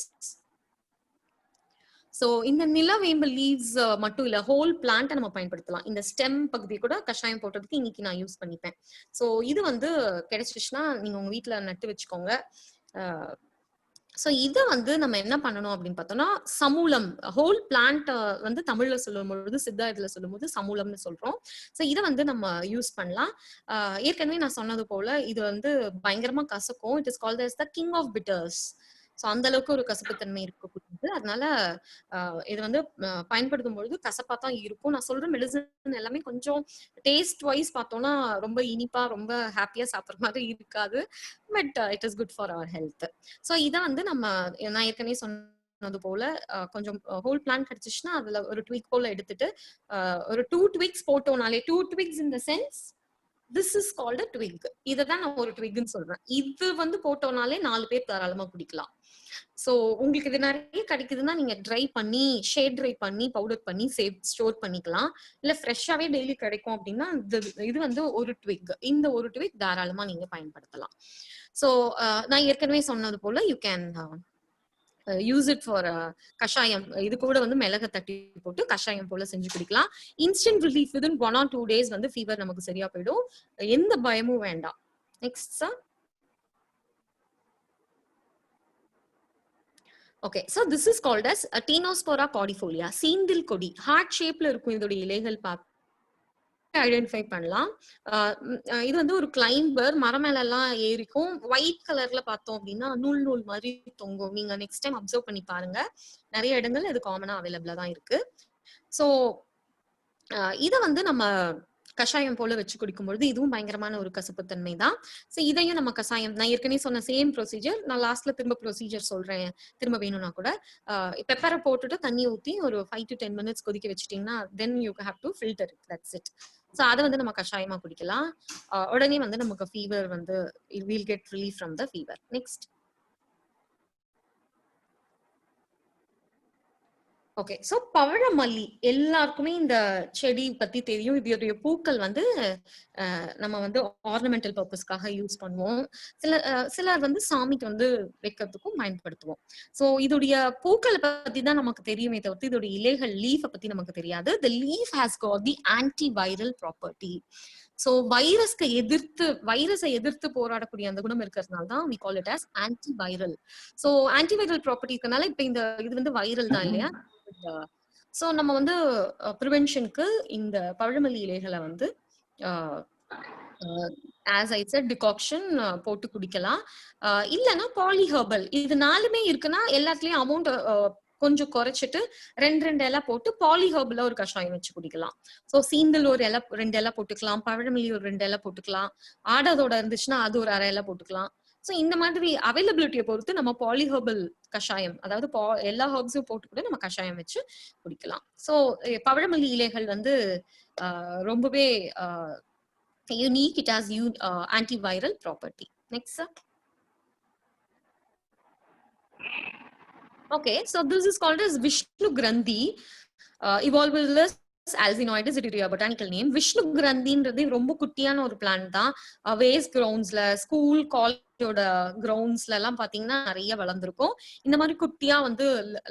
So இந்த நிலவேம்பு லீவ்ஸ் மட்டும் இல்ல, ஹோல் பிளான்ட்டை நம்ம பயன்படுத்தலாம். இந்த ஸ்டெம் பகுதியை கூட கஷாயம் போடுறதுக்கு இன்னைக்கு நான் யூஸ் பண்ணிப்பேன். ஸோ இது வந்து கிடைச்சிச்சுன்னா நீங்க உங்க வீட்டுல நட்டு வச்சுக்கோங்க. ஸோ இதை வந்து நம்ம என்ன பண்ணணும் அப்படின்னு பார்த்தோம்னா, சமூலம், ஹோல் பிளான்ட் வந்து தமிழ்ல சொல்லும் பொழுது, சித்தா இதுல சொல்லும் போது சமூலம்னு சொல்றோம். ஸோ இதை வந்து நம்ம யூஸ் பண்ணலாம். ஏற்கனவே நான் சொன்னது போல இது வந்து பயங்கரமா கசக்கும். It is called as the king of bitters. ஸோ அந்த அளவுக்கு ஒரு கசப்புத்தன்மை இருக்கக்கூடியது. அதனால இது வந்து பயன்படுத்தும் பொழுது கசப்பா தான் இருக்கும். நான் சொல்ற மெடிசன் எல்லாமே கொஞ்சம் டேஸ்ட் வைஸ் பார்த்தோம்னா ரொம்ப இனிப்பா ரொம்ப ஹாப்பியா சாப்பிடுற மாதிரி இருக்காது. But it is good for our health. So இதை வந்து நான் ஏற்கனவே சொன்னது போல கொஞ்சம் ஹோல் பிளான் கிடைச்சிச்சுன்னா அதுல ஒரு ட்வீக் போல எடுத்துட்டு ஒரு 2 ட்வீக்ஸ் போட்டோம்னாலே 2 tweaks in the sense this is called a twig. இதை தான் நான் ஒரு ட்விக்னு சொல்றேன். இது வந்து போட்டோம்னாலே 4 பேர் தாராளமா குடிக்கலாம். சோ உங்களுக்கு இது நிறைய கிடைக்குதுன்னா நீங்க ட்ரை பண்ணி ஷேட் ட்ரை பண்ணி பவுடர் பண்ணி ஸ்டோர் பண்ணிக்கலாம். இல்ல ஃப்ரெஷ்ஷாவே டெய்லி கிடைக்கும் அப்படின்னா இது வந்து ஒரு ட்விக். இந்த ஒரு ட்விக் தாராளமா நீங்க பயன்படுத்தலாம். சோ நான் ஏற்கனவே சொன்னது போல you can use it for கஷாயம். இது கூட வந்து மிளகு தட்டி போட்டு கஷாயம் போல செஞ்சு குடிக்கலாம். Instant relief within 1 or 2 days வந்து ஃபீவர் நமக்கு சரியா போயிடும். எந்த பயமும் வேண்டாம். Next sir. Okay, so this is called as tinospora cordifolia. சீந்தில் கொடி ஹார்ட் ஷேப்ல இருக்கும் இதோட இலைகள் ஐடென்டிஃபை பண்ணலாம். இது வந்து ஒரு கிளைம்பர் மரம் மேல எல்லாம் ஏறிக்கும். ஒயிட் கலர்ல பார்த்தோம் அப்படின்னா நூல் நூல் மாதிரி தொங்கும். நீங்க நெக்ஸ்ட் டைம் அப்சர்வ் பண்ணி பாருங்க. நிறைய இடங்கள்ல இது காமனா அவைலபிளா தான் இருக்கு. சோ இத வந்து நம்ம கஷாயம் போல வச்சு குடிக்கும்பொழுது இதுவும் பயங்கரமான ஒரு கசப்புத்தன்மை தான். சோ இதையும் நம்ம கஷாயம் நான் ஏற்கனவே சொன்ன சேம் ப்ரொசீஜர் நான் லாஸ்ட்ல திரும்ப ப்ரொசீஜர் சொல்றேன். திரும்ப வேணும்னா கூட பெப்பரை போட்டுட்டு தண்ணி ஊத்தி ஒரு 5 to 10 minutes கொதிக்க வச்சுட்டீங்கன்னா then you have to filter it. That's it. So அதை வந்து நம்ம கஷாயமா குடிக்கலாம். உடனே வந்து நமக்கு ஃபீவர் வந்து will get relief from the fever. Next. Okay, so பவழமல்லி எல்லாருக்குமே இந்த செடி பத்தி தெரியும். இதோடைய பூக்கள் வந்து நம்ம வந்து ஆர்னமெண்டல் பர்பஸ்க்காக யூஸ் பண்ணுவோம். சிலர் வந்து சாமிக்கு வந்து வைக்கிறதுக்கும் பயன்படுத்துவோம். சோ இதோடைய பூக்களை பத்தி தான் நமக்கு தெரியுமே தவிர்த்து இதோட இலைகள் லீஃபை பத்தி நமக்கு தெரியாது. The leaf has got the anti viral property. So வைரஸை எதிர்த்து போராடக்கூடிய அந்த குணம் இருக்கிறதுனால தான் we call it as antiviral. So antiviral property இருக்கனால இப்ப இது வந்து வைரல் தான் இல்லையா? சோ நம்ம வந்து ப்ரிவென்ஷனுக்கு இந்த பழமல்லி இலைகளை வந்து as I said டிகாக்ஷன் போட்டு குடிக்கலாம். இல்லைன்னா பாலிஹெர்பல் இது 4மே இருக்குன்னா எல்லாத்துலயும் அமௌண்ட் கொஞ்சம் குறைச்சிட்டு 2 இலை போட்டு பாலிஹெர்பல்ல ஒரு கஷாயம் வச்சு குடிக்கலாம். சோ சீந்தல் ஒரு 2 இலை போட்டுக்கலாம். பழமல்லி ஒரு 2 இலை போட்டுக்கலாம். ஆடதோட இருந்துச்சுன்னா அது ஒரு 1/2 இலை போட்டுக்கலாம். சோ இந்த மாதிரி அவைலபிலிட்டியை பொறுத்து நம்ம பாலிஹெர்பல் கஷாயம் அதாவது எல்லா ஹெர்ப்ஸும் போட்டு கூட நம்ம கஷாயம் வச்சு குடிக்கலாம். சோ பழமல்லி இலைகள் வந்து ரொம்பவே unique. It has antiviral property. Next sir. Okay, so this is called as Vishnu Grandhi. Evolvulus alzinoides, it is a botanical name. Vishnu Grandhiன்றது ரொம்ப குட்டியான ஒரு பிளான்ட் தான். வேஸ்ட் கிரவுண்ட்ஸ்ல ஸ்கூல் காலேஜோட கிரவுண்ட்ஸ்ல எல்லாம் பாத்தீங்கன்னா நிறைய வளர்ந்துருக்கும். இந்த மாதிரி குட்டியா வந்து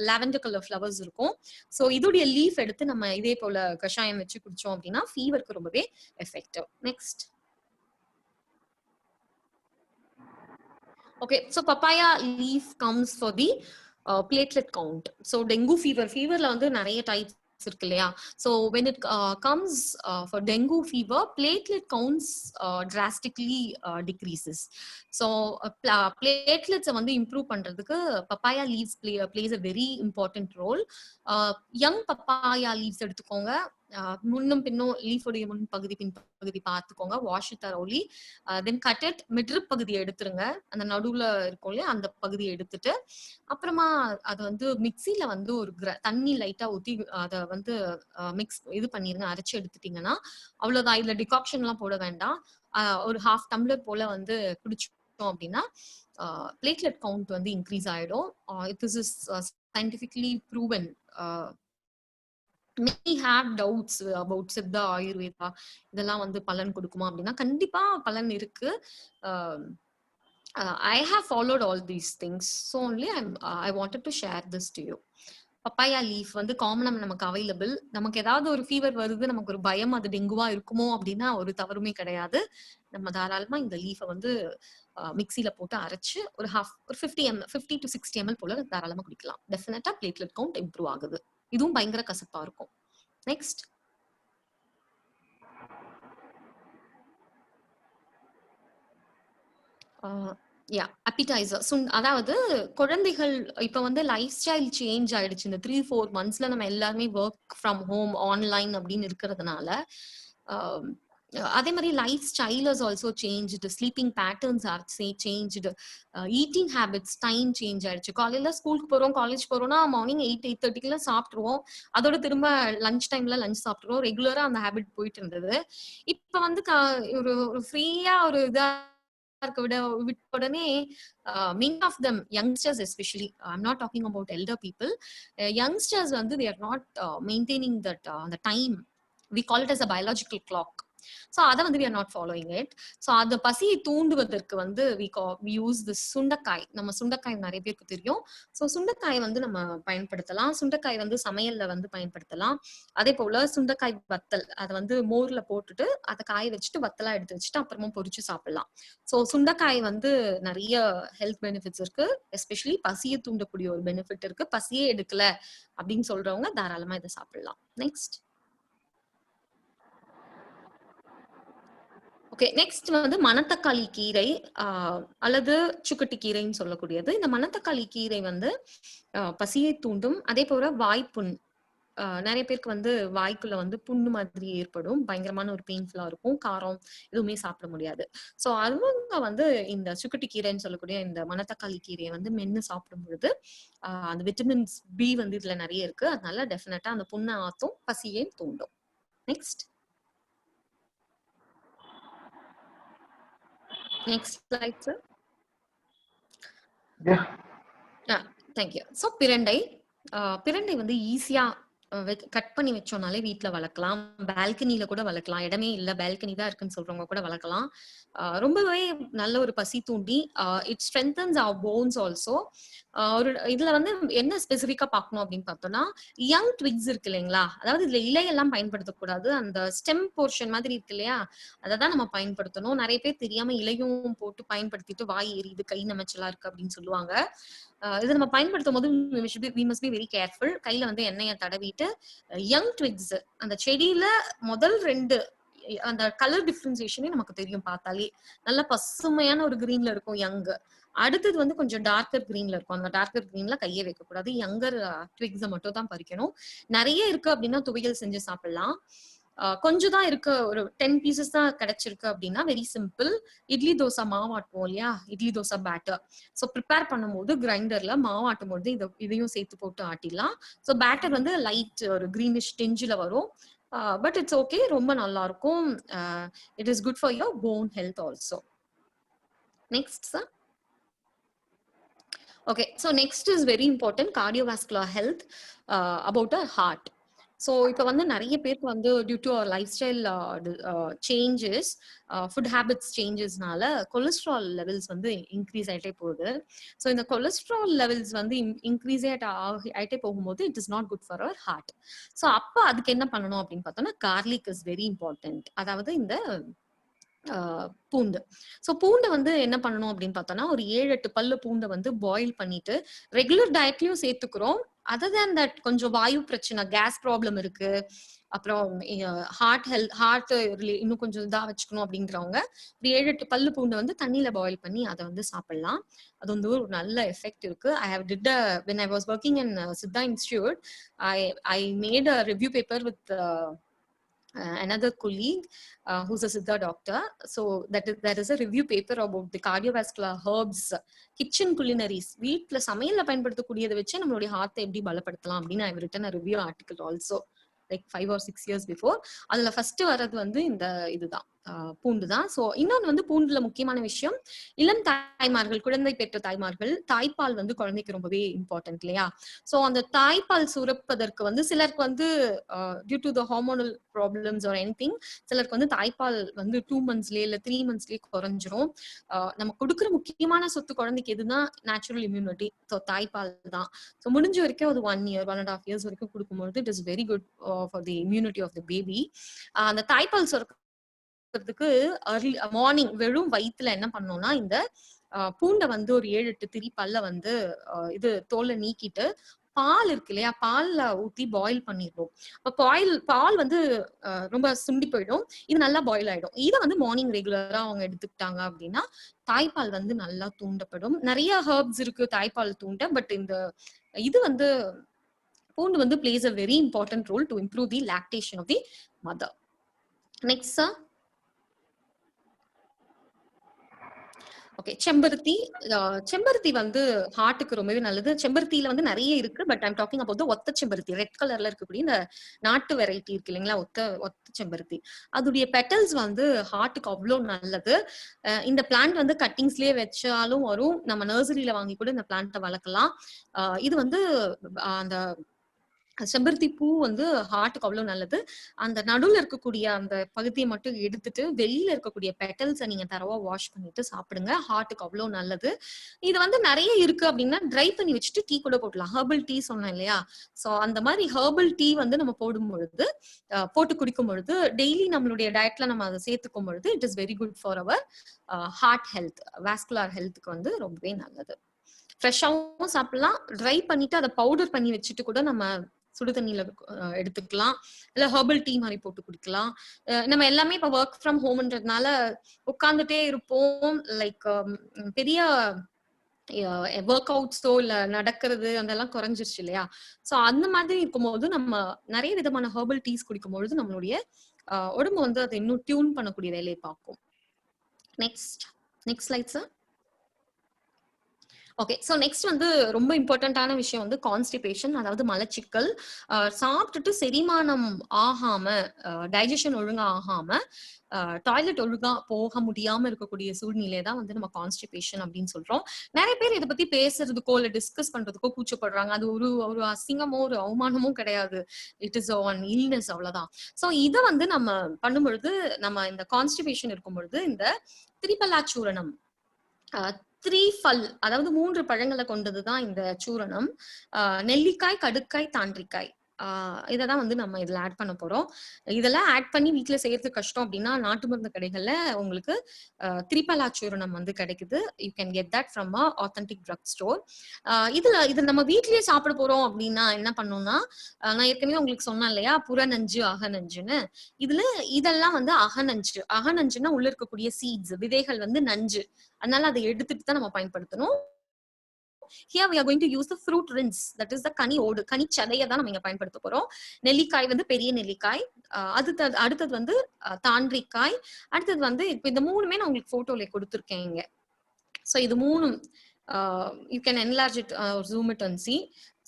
லாவெண்டர் கலர் ஃபிளவர்ஸ் இருக்கும். சோ இதோடைய லீஃப் எடுத்து நம்ம இதே போல கஷாயம் வச்சு குடிச்சோம் அப்படின்னா ஃபீவருக்கு ரொம்பவே effective. Next. Okay, so papaya leaf comes for the platelet count. So dengue feverல வந்து நிறைய டைப்ஸ் இருக்கு இல்லையா? So when it comes for dengue fever, platelet counts drastically decreases. So platelets வந்து improve பண்றதுக்கு papaya leaves plays a very important role. Young papaya leaves எடுத்துக்கோங்க. முன்னும் பின்னும் லீஃபோடைய முன் பகுதி பின் பகுதி பார்த்துக்கோங்க. Wash it thoroughly. Then cut it midrib பகுதியை எடுத்துருங்க. அந்த நடுவுல இருக்கும் இல்லையா அந்த பகுதியை எடுத்துட்டு அப்புறமா அதை வந்து மிக்சியில வந்து ஒரு தண்ணி லைட்டா ஊத்தி அதை வந்து இது பண்ணிருங்க. அரைச்சு எடுத்துட்டீங்கன்னா அவ்வளவுதான். இதுல டிகாக்ஷன் எல்லாம் போட வேண்டாம். ஒரு 1/2 டம்ளர் போல வந்து குடிச்சோம் அப்படின்னா பிளேட்லெட் கவுண்ட் வந்து இன்க்ரீஸ் ஆயிடும். This is scientifically proven. Many have doubts about Siddha Ayurveda இதெல்லாம் வந்து பலன் கொடுக்குமா அப்படின்னா கண்டிப்பா பலன் இருக்கு. I have followed all these things, so only I wanted to share this to you. Papaya leaf வந்து காமனா நமக்கு அவைலபிள். நமக்கு ஏதாவது ஒரு ஃபீவர் வருது நமக்கு ஒரு பயம் அது டெங்குவா இருக்குமோ அப்படின்னா ஒரு தவறுமே கிடையாது. நம்ம தாராளமா இந்த லீஃபை வந்து மிக்சியில போட்டு அரைச்சு ஒரு 50 to 60 ml போல தாராளமா குடிக்கலாம். டெஃபினட்டா பிளேட்லெட் கவுண்ட் இம்ப்ரூவ் ஆகுது. இதுவும் பயங்கர கசப்பா இருக்கும். நெக்ஸ்ட். யா அப்பிடைசர். அதாவது குழந்தைகள் இப்ப வந்து லைஃப் ஸ்டைல் சேஞ்ச் ஆயிடுச்சு. இந்த 3-4 மந்த்ஸ்ல நம்ம எல்லாருமே ஒர்க் ஃப்ரம் ஹோம், ஆன்லைன் அப்படின்னு இருக்கிறதுனால, அதே மாதிரி life style is also changed. Sleeping patterns are changed. Eating habits time change ஆயிடுச்சு. காலையில ஸ்கூலுக்கு போறோம், காலேஜ் போறோம்னா மார்னிங் 8-8:30க்குள்ள சாப்பிட்டுருவோம். அதோட திரும்ப லஞ்ச் டைம்ல லஞ்ச் சாப்பிட்டுருவோம். ரெகுலரா அந்த ஹேபிட் போயிட்டு இருந்தது. இப்ப வந்து ஒரு ஃப்ரீயா ஒரு இதா இருக்க விட்ட உடனே many of them youngsters especially, I'm not talking about elder people, youngsters வந்து they are not maintaining that the time, we call it as a biological clock. So அதை வந்து we are not following it. So அந்த பசியை தூண்டுவதற்கு வந்து we use the சுண்டைக்காய். நம்ம சுண்டைக்காய் நிறைய பேருக்கு தெரியும். ஸோ சுண்டைக்காய் வந்து நம்ம பயன்படுத்தலாம். சுண்டைக்காய் வந்து சமையல்ல வந்து பயன்படுத்தலாம். அதே போல சுண்டைக்காய் வத்தல், அதை வந்து மோர்ல போட்டுட்டு அதை காய வச்சுட்டு வத்தலா எடுத்து வச்சுட்டு அப்புறமா பொரிச்சு சாப்பிடலாம். ஸோ சுண்டைக்காய் வந்து நிறைய ஹெல்த் பெனிஃபிட்ஸ் இருக்கு. எஸ்பெஷலி பசியை தூண்டக்கூடிய ஒரு பெனிஃபிட் இருக்கு. பசியே எடுக்கல அப்படின்னு சொல்றவங்க தாராளமா இதை சாப்பிடலாம். நெக்ஸ்ட். ஓகே, நெக்ஸ்ட் வந்து மணத்தக்காளி கீரை அல்லது சுக்கட்டி கீரைன்னு சொல்லக்கூடியது. இந்த மணத்தக்காளி கீரை வந்து பசியை தூண்டும். அதே போல வாய்ப்புண், நிறைய பேருக்கு வந்து வாய்க்குள்ள வந்து புண்ணு மாதிரி ஏற்படும். பயங்கரமான ஒரு பெயின்ஃபுல்லா இருக்கும். காரம் எதுவுமே சாப்பிட முடியாது. ஸோ அவங்க வந்து இந்த சுக்கட்டி கீரைன்னு சொல்லக்கூடிய இந்த மணத்தக்காளி கீரையை வந்து மென்னு சாப்பிடும் பொழுது அந்த விட்டமின்ஸ் பி வந்து இதுல நிறைய இருக்கு. அதனால டெஃபினட்டா அந்த புண்ணை ஆத்தும், பசியை தூண்டும். Next. Next slide, sir. Yeah. Thank you. So பிரண்டை வந்து ஈஸியா கட் பண்ணி வச்சோம்னாலே வீட்டுல வளர்க்கலாம். பால்கனில கூட வளர்க்கலாம். இடமே இல்ல, பால்கனி தான் இருக்குன்னு சொல்றவங்க கூட வளர்க்கலாம். ரொம்பவே நல்ல ஒரு பசி தூண்டி. It strengthens our bones also. ஒரு இதுல வந்து என்ன ஸ்பெசிபிக்கா பார்க்கணும் அப்படின்னு பார்த்தோம்னா, யங் ட்விக்ஸ் இருக்கு இல்லைங்களா, அதாவது இதுல இலையெல்லாம் பயன்படுத்தக்கூடாது. அந்த ஸ்டெம் போர்ஷன் மாதிரி இருக்கு இல்லையா, அதை தான் நம்ம பயன்படுத்தணும். நிறைய பேர் தெரியாம இலையும் போட்டு பயன்படுத்திட்டு வாய் எரியுது, கை நமைச்சலா இருக்கு அப்படின்னு சொல்லுவாங்க. இது நம்ம பயன்படுத்தும் போது we must be very careful. கையில வந்து எண்ணெயை தடவிட்டு யங் ட்விக்ஸ், அந்த செடியில முதல் 2 அந்த கலர் டிஃபரன்சியேஷனே நமக்கு தெரியும் பார்த்தாலே. நல்ல பசுமையான ஒரு கிரீன்ல இருக்கும் யங். அடுத்தது வந்து கொஞ்சம் டார்க்கர் கிரீன்ல இருக்கும். அந்த டார்க்கர் கிரீன்ல கையே வைக்க கூடாது. யங்கர் ட்விக்ஸை மட்டும் தான் பறிக்கணும். நிறைய இருக்கு அப்படின்னா துவையல் செஞ்சு சாப்பிடலாம். கொஞ்சம் தான் இருக்கு, ஒரு 10 பீசஸ் தான் கிடைச்சிருக்கு அப்படின்னா வெரி சிம்பிள். இட்லி தோசை மாவாட்டுவோம் இல்லையா, idli dosa batter. So prepare பண்ணும்போது கிரைண்டர்ல மாவாட்டும் போது இதையும் சேர்த்து போட்டு ஆட்டிடலாம். ஸோ பேட்டர் வந்து லைட் ஒரு கிரீனிஷ் டெஞ்சில் வரும். பட் இட்ஸ் ஓகே, ரொம்ப நல்லா இருக்கும். It is good for your bone health also. Next sir. Okay, so next is very important, cardiovascular health about a heart. So இப்போ வந்து நிறைய பேருக்கு வந்து due to life style changes, food habits சேஞ்சஸ்னால cholesterol levels வந்து இன்க்ரீஸ் ஆகிட்டே போகுது. ஸோ இந்த கொலஸ்ட்ரால் லெவல்ஸ் வந்து இன்க்ரீஸ் ஆகிட்டே போகும்போது it is not good for our heart. So அப்போ அதுக்கு என்ன பண்ணணும் அப்படின்னு பார்த்தோம்னா, கார்லிக் இஸ் வெரி இம்பார்ட்டன்ட். அதாவது இந்த பூண்டு. ஸோ பூண்டை வந்து என்ன பண்ணணும் அப்படின்னு பார்த்தோம்னா, ஒரு 7-8 பல்லு பூண்டை வந்து பாயில் பண்ணிட்டு ரெகுலர் டயட்லயும் சேர்த்துக்கிறோம். அதர் தேன் தட் கொஞ்சம் வாயு பிரச்சனை, கேஸ் ப்ராப்ளம் இருக்கு, அப்புறம் ஹார்ட் இன்னும் கொஞ்சம் இதா வச்சுக்கணும் அப்படிங்கிறவங்க ஒரு 7-8 பல்லு பூண்டை வந்து தண்ணியில பாயில் பண்ணி அதை வந்து சாப்பிடலாம். அது வந்து ஒரு நல்ல எஃபெக்ட் இருக்கு. I have did when I was working in Siddha Institute, I made a review paper with another colleague who's a Siddha doctor. So there is a review paper about the cardiovascular herbs, kitchen culinaries. வீட்ல சமையல்ல பயன்படுத்தக்கூடியதை வச்சு நம்மளுடைய ஹார்ட்டை எப்படி பலப்படுத்தலாம் அப்படின்னு I've written a review article also like 5 or 6 years before. அதுல ஃபர்ஸ்ட் வர்றது வந்து இந்த இதுதான், பூண்டு தான். ஸோ இன்னொன்று வந்து பூண்டுல முக்கியமான விஷயம், இளம் தாய்மார்கள், குழந்தை பெற்ற தாய்மார்கள், தாய்ப்பால் வந்து குழந்தைக்கு ரொம்பவே இம்பார்ட்டன்ட் இல்லையா. ஸோ அந்த தாய்ப்பால் சுரப்பதற்கு வந்து சிலருக்கு வந்து due to the hormonal problems or anything, சிலருக்கு வந்து தாய்ப்பால் வந்து 2 monthsலயே இல்லை 3 monthsலயே குறைஞ்சிரும். நம்ம கொடுக்குற முக்கியமான சொத்து குழந்தைக்கு எதுனா நேச்சுரல் இம்யூனிட்டி. ஸோ தாய்ப்பால் தான். ஸோ முடிஞ்ச வரைக்கும் அது 1 year 1.5 years வரைக்கும் கொடுக்கும்போது it is very good for the immunity of the baby. அந்த தாய்ப்பால் சுரக்கிறதுக்கு அர்லி மார்னிங் வெறும் வயிற்றுல என்ன பண்ணோம்னா, இந்த பூண்டை வந்து ஒரு 7-8 திரி பல்ல வந்து இது தோலை நீக்கிட்டு பால் இருக்கு இல்லையா, பால்ல ஊத்தி பாயில் பண்ணிடுவோம். பால் வந்து ரொம்ப சுண்டி போயிடும், இது நல்லா பாயில் ஆயிடும். இதை வந்து மார்னிங் ரெகுலரா அவங்க எடுத்துக்கிட்டாங்க அப்படின்னா தாய்ப்பால் வந்து நல்லா தூண்டப்படும். நிறைய ஹெர்ப்ஸ் இருக்கு தாய்ப்பால் தூண்ட, பட் இந்த இது வந்து பூண்டு வந்து plays a very important role to improve the lactation of the mother. Next, sir. Okay, செம்பருத்தி வந்து ஹார்ட்டுக்கு ரொம்பவே நல்லது. செம்பருத்தியில வந்து நிறைய இருக்கு, but I'm talking about the ஒத்த செம்பருத்தி, ரெட் கலர்ல இருக்கக்கூடிய இந்த நாட்டு வெரைட்டி இருக்கு இல்லைங்களா, ஒத்த செம்பருத்தி. அதோடைய பெட்டல்ஸ் வந்து ஹார்ட்டுக்கு அவ்வளோ நல்லது. இந்த பிளான்ட் வந்து கட்டிங்ஸ்லயே வச்சாலும் வரும், நம்ம நர்சரியில வாங்கி கூட இந்த பிளான்ட்டை வளர்க்கலாம். இது வந்து அந்த செம்பருத்தி பூ வந்து ஹார்ட்டுக்கு அவ்வளவு நல்லது. அந்த நடுவுல இருக்கக்கூடிய அந்த பகுதியை மட்டும் எடுத்துட்டு வெளியில இருக்கக்கூடிய பெட்டல்ஸை நீங்க தரவா வாஷ் பண்ணிட்டு சாப்பிடுங்க, ஹார்ட்டுக்கு அவ்வளவு நல்லது. இது வந்து நிறைய இருக்கு அப்படின்னா ட்ரை பண்ணி வச்சுட்டு டீ கூட போடலாம். ஹெர்பல் டீ சொன்னேன் இல்லையா, சோ அந்த மாதிரி ஹெர்பல் டீ வந்து நம்ம போடும் பொழுது, போட்டு குடிக்கும் பொழுது, டெய்லி நம்மளுடைய டயட்ல நம்ம அதை சேர்த்துக்கும் பொழுது it is very good for our heart health, vascular ஹெல்த்துக்கு வந்து ரொம்பவே நல்லது. ஃப்ரெஷ்ஷாவும் சாப்பிடலாம், ட்ரை பண்ணிட்டு அதை பவுடர் பண்ணி வச்சுட்டு கூட நம்ம சுடு தண்ணியில எடுத்துக்கலாம், இல்ல ஹெர்பல் டீ மாதிரி போட்டு குடிக்கலாம். நம்ம எல்லாமே இப்ப ஒர்க் ஃப்ரம் ஹோம்ன்றதுனால உட்கார்ந்துட்டே இருப்போம், லைக் பெரிய ஒர்க் அவுட்ஸோ இல்ல நடக்கிறது அதெல்லாம் குறைஞ்சிருச்சு இல்லையா. சோ அந்த மாதிரி இருக்கும்போது நம்ம நிறைய விதமான ஹெர்பல் டீஸ் குடிக்கும் பொழுது நம்மளுடைய உடம்பு வந்து அதை இன்னும் டியூன் பண்ணக்கூடிய வேலையை பார்க்கும். Next slide sir. Okay, so next வந்து ரொம்ப இம்பார்ட்டன்டான விஷயம் வந்து கான்ஸ்டிபேஷன், அதாவது மலச்சிக்கல். சாப்பிட்டுட்டு செரிமானம் ஆகாம, டைஜஷன் ஒழுங்கா ஆகாம, டாய்லெட் ஒழுங்கா போக முடியாம இருக்கக்கூடிய சூழ்நிலை தான் வந்து நம்ம கான்ஸ்டிபேஷன் அப்படின்னு சொல்றோம். நிறைய பேர் இதை பத்தி பேசுறதுக்கோ இல்ல டிஸ்கஸ் பண்றதுக்கோ கூச்சப்படுறாங்க. அது ஒரு அசிங்கமோ ஒரு அவமானமோ கிடையாது, இட் இஸ் ஒன் இல்னஸ், அவ்வளவுதான். ஸோ இதை வந்து நம்ம பண்ணும்பொழுது, நம்ம இந்த கான்ஸ்டிபேஷன் இருக்கும் பொழுது இந்த திரிபலா சூரணம், த்ரீஃபல், அதாவது 3 பழங்களை கொண்டதுதான் இந்த சூரணம். நெல்லிக்காய், கடுக்காய், தாண்டிக்காய், இததான் வந்து நம்ம இதுல ஆட் பண்ண போறோம். இதெல்லாம் ஆட் பண்ணி வீட்டுல செய்யறது கஷ்டம் அப்படின்னா நாட்டு மருந்து கடைகள்ல உங்களுக்கு திரிபலா சூரணம் வந்து கிடைக்குது. You can get that from a authentic drug store. இது நம்ம வீட்லயே சாப்பிட போறோம் அப்படின்னா என்ன பண்ணணும்னா, நான் ஏற்கனவே உங்களுக்கு சொன்னேன் இல்லையா, புறநஞ்சு அகநஞ்சுன்னு. இதெல்லாம் வந்து அகநஞ்சுன்னா உள்ள இருக்கக்கூடிய சீட்ஸ், விதைகள் வந்து நஞ்சு, அதனால அதை எடுத்துட்டு தான் நம்ம பயன்படுத்தணும். Here we are going to use the fruit rinds, that is the கனி ஓடு, கனி சதையை தான் நம்ம இங்க பயன்படுத்த போறோம். நெல்லிக்காய் வந்து பெரிய நெல்லிக்காய், அடுத்தது வந்து தாண்டிக்காய், அடுத்தது வந்து இப்ப இந்த 3மே நான் உங்களுக்கு போட்டோல கொடுத்துருக்கேன் இங்க. சோ இது 3 you can enlarge it, zoom it and see.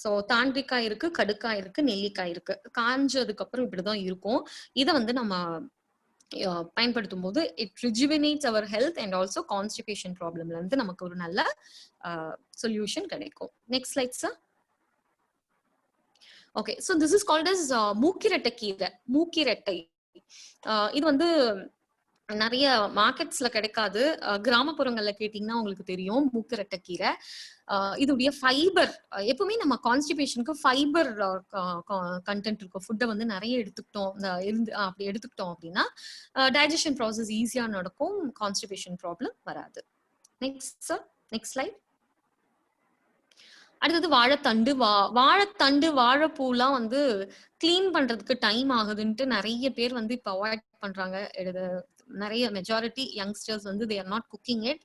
So தாண்டிக்காய் இருக்கு, கடுக்காய் இருக்கு, நெல்லிக்காய் இருக்கு. காஞ்சதுக்கு அப்புறம் இப்படிதான் இருக்கும். இதை வந்து நம்ம பயன்படுத்தும் போது it rejuvenates our health and also constipation ப்ராப்ளம்ல இருந்து நமக்கு ஒரு நல்ல சொல்யூஷன் கிடைக்கும். Next slide sir. Okay, so this is called as மூக்கிரட்டை கீரை, மூக்கிரட்டை. இது வந்து நிறைய மார்க்கெட்ஸ்ல கிடைக்காது, கிராமப்புறங்கள்ல கேட்டீங்கன்னா உங்களுக்கு தெரியும் மூக்கிரட்டை கீரை. இதோடைய ஃபைபர், எப்பவுமே நம்ம கான்ஸ்டிபேஷனுக்கு ஃபைபர் கண்டென்ட் இருக்கும் ஃபுட்டை வந்து நிறைய எடுத்துக்கிட்டோம், அப்படி எடுத்துக்கிட்டோம் அப்படின்னா டைஜஷன் ப்ராசஸ் ஈஸியா நடக்கும், கான்ஸ்டிபேஷன் ப்ராப்ளம் வராது. Next sir, next slide. அடுத்தது வாழைத்தண்டு வாழைப்பூலாம் வந்து கிளீன் பண்றதுக்கு டைம் ஆகுதுன்ட்டு நிறைய பேர் வந்து இப்ப அவாய்ட் பண்றாங்க. நிறைய மெஜாரிட்டி யங்ஸ்டர்ஸ் வந்து they are not cooking it,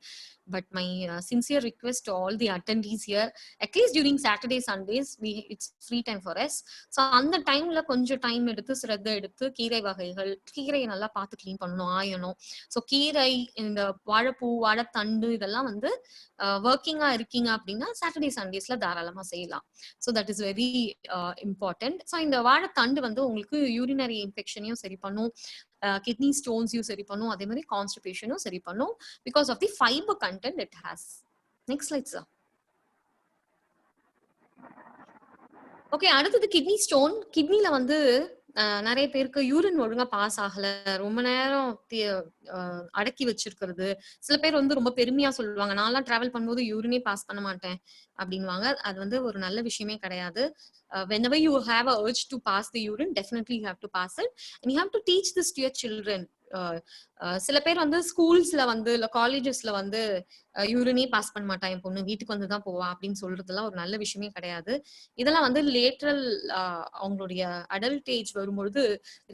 but my sincere request to all the attendees here, at least during Saturday Sundays it's free time for us. So அந்த டைம்ல கொஞ்சம் டைம் எடுத்து சிரத்தை எடுத்து கீரை வகைகள், கீரையை நல்லா பார்த்து கிளீன் பண்ணணும், ஆயணும். ஸோ கீரை, இந்த வாழைப்பூ, வாழைத்தண்டு இதெல்லாம் வந்து ஒர்க்கிங்கா இருக்கீங்க அப்படின்னா சாட்டர்டே சண்டேஸ்ல தாராளமா செய்யலாம். So that is very important. So இந்த வாழைத்தண்டு வந்து உங்களுக்கு யூரினரி இன்ஃபெக்ஷனையும் சரி பண்ணும், கிட்னி ஸ்டோன்ஸையும் சரி பண்ணும், அதே மாதிரி கான்ஸ்டிபேஷனும் சரி பண்ணும், because of the fibre content it has. Next slide sir. Okay, அடுத்தது கிட்னி ஸ்டோன். கிட்னில வந்து நிறைய பேருக்கு யூரின் ஒழுங்கா பாஸ் ஆகல, ரொம்ப நேரம் அடக்கி வச்சிருக்கிறது. சில பேர் வந்து ரொம்ப பெருமையா சொல்லுவாங்க, நான்லாம் டிராவல் பண்ணும்போது யூரினே பாஸ் பண்ண மாட்டேன் அப்படின்வாங்க. அது வந்து ஒரு நல்ல விஷயமே கிடையாது. Whenever you have a urge to pass the urine, definitely you have to pass it, and you have to teach this to your children. சில பேர் வந்து ஸ்கூல்ஸ்ல வந்து இல்ல காலேஜஸ்ல வந்து யூரினே பாஸ் பண்ண மாட்டான் என் பொண்ணு, வீட்டுக்கு வந்து தான் போவா அப்படின்னு சொல்றதெல்லாம் ஒரு நல்ல விஷயமே கிடையாது. இதெல்லாம் வந்து லேட்ரல் அவங்களுடைய அடல்ட் ஏஜ் வரும்பொழுது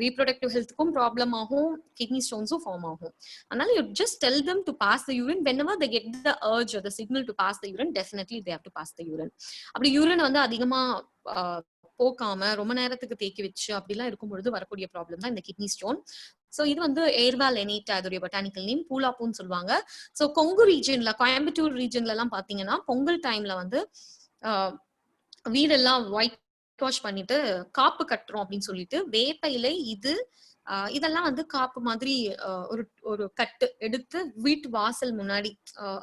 ரீப்ரொடக்டிவ் ஹெல்த்துக்கும் ப்ராப்ளம் ஆகும், கிட்னி ஸ்டோன்ஸும் ஃபார்ம் ஆகும். அதனால you just tell them to pass the urine whenever they get the urge or the signal to pass the urine. Definitely they have to pass the urine. அப்படி யூரின் வந்து அதிகமா போக்காம ரொம்ப நேரத்துக்கு தேக்கி வச்சு அப்படிலாம் இருக்கும் பொழுது வரக்கூடிய ப்ராப்ளம் தான் இந்த கிட்னி ஸ்டோன். சோ இது வந்து ஏர்வா லெனிட்டா, அதோடைய பொட்டானிக்கல் நேம் பூலாப்பூன்னு சொல்லுவாங்க. சோ கொங்கு ரீஜன்ல, கோயம்புத்தூர் ரீஜன்ல எல்லாம் பாத்தீங்கன்னா பொங்கல் டைம்ல வந்து வீடெல்லாம் ஒயிட் வாஷ் பண்ணிட்டு காப்பு கட்டுறோம் அப்படின்னு சொல்லிட்டு வேப்ப இலை இதெல்லாம் வந்து காப்பு மாதிரி ஒரு ஒரு கட்டு எடுத்து வீட்டு வாசல் முன்னாடி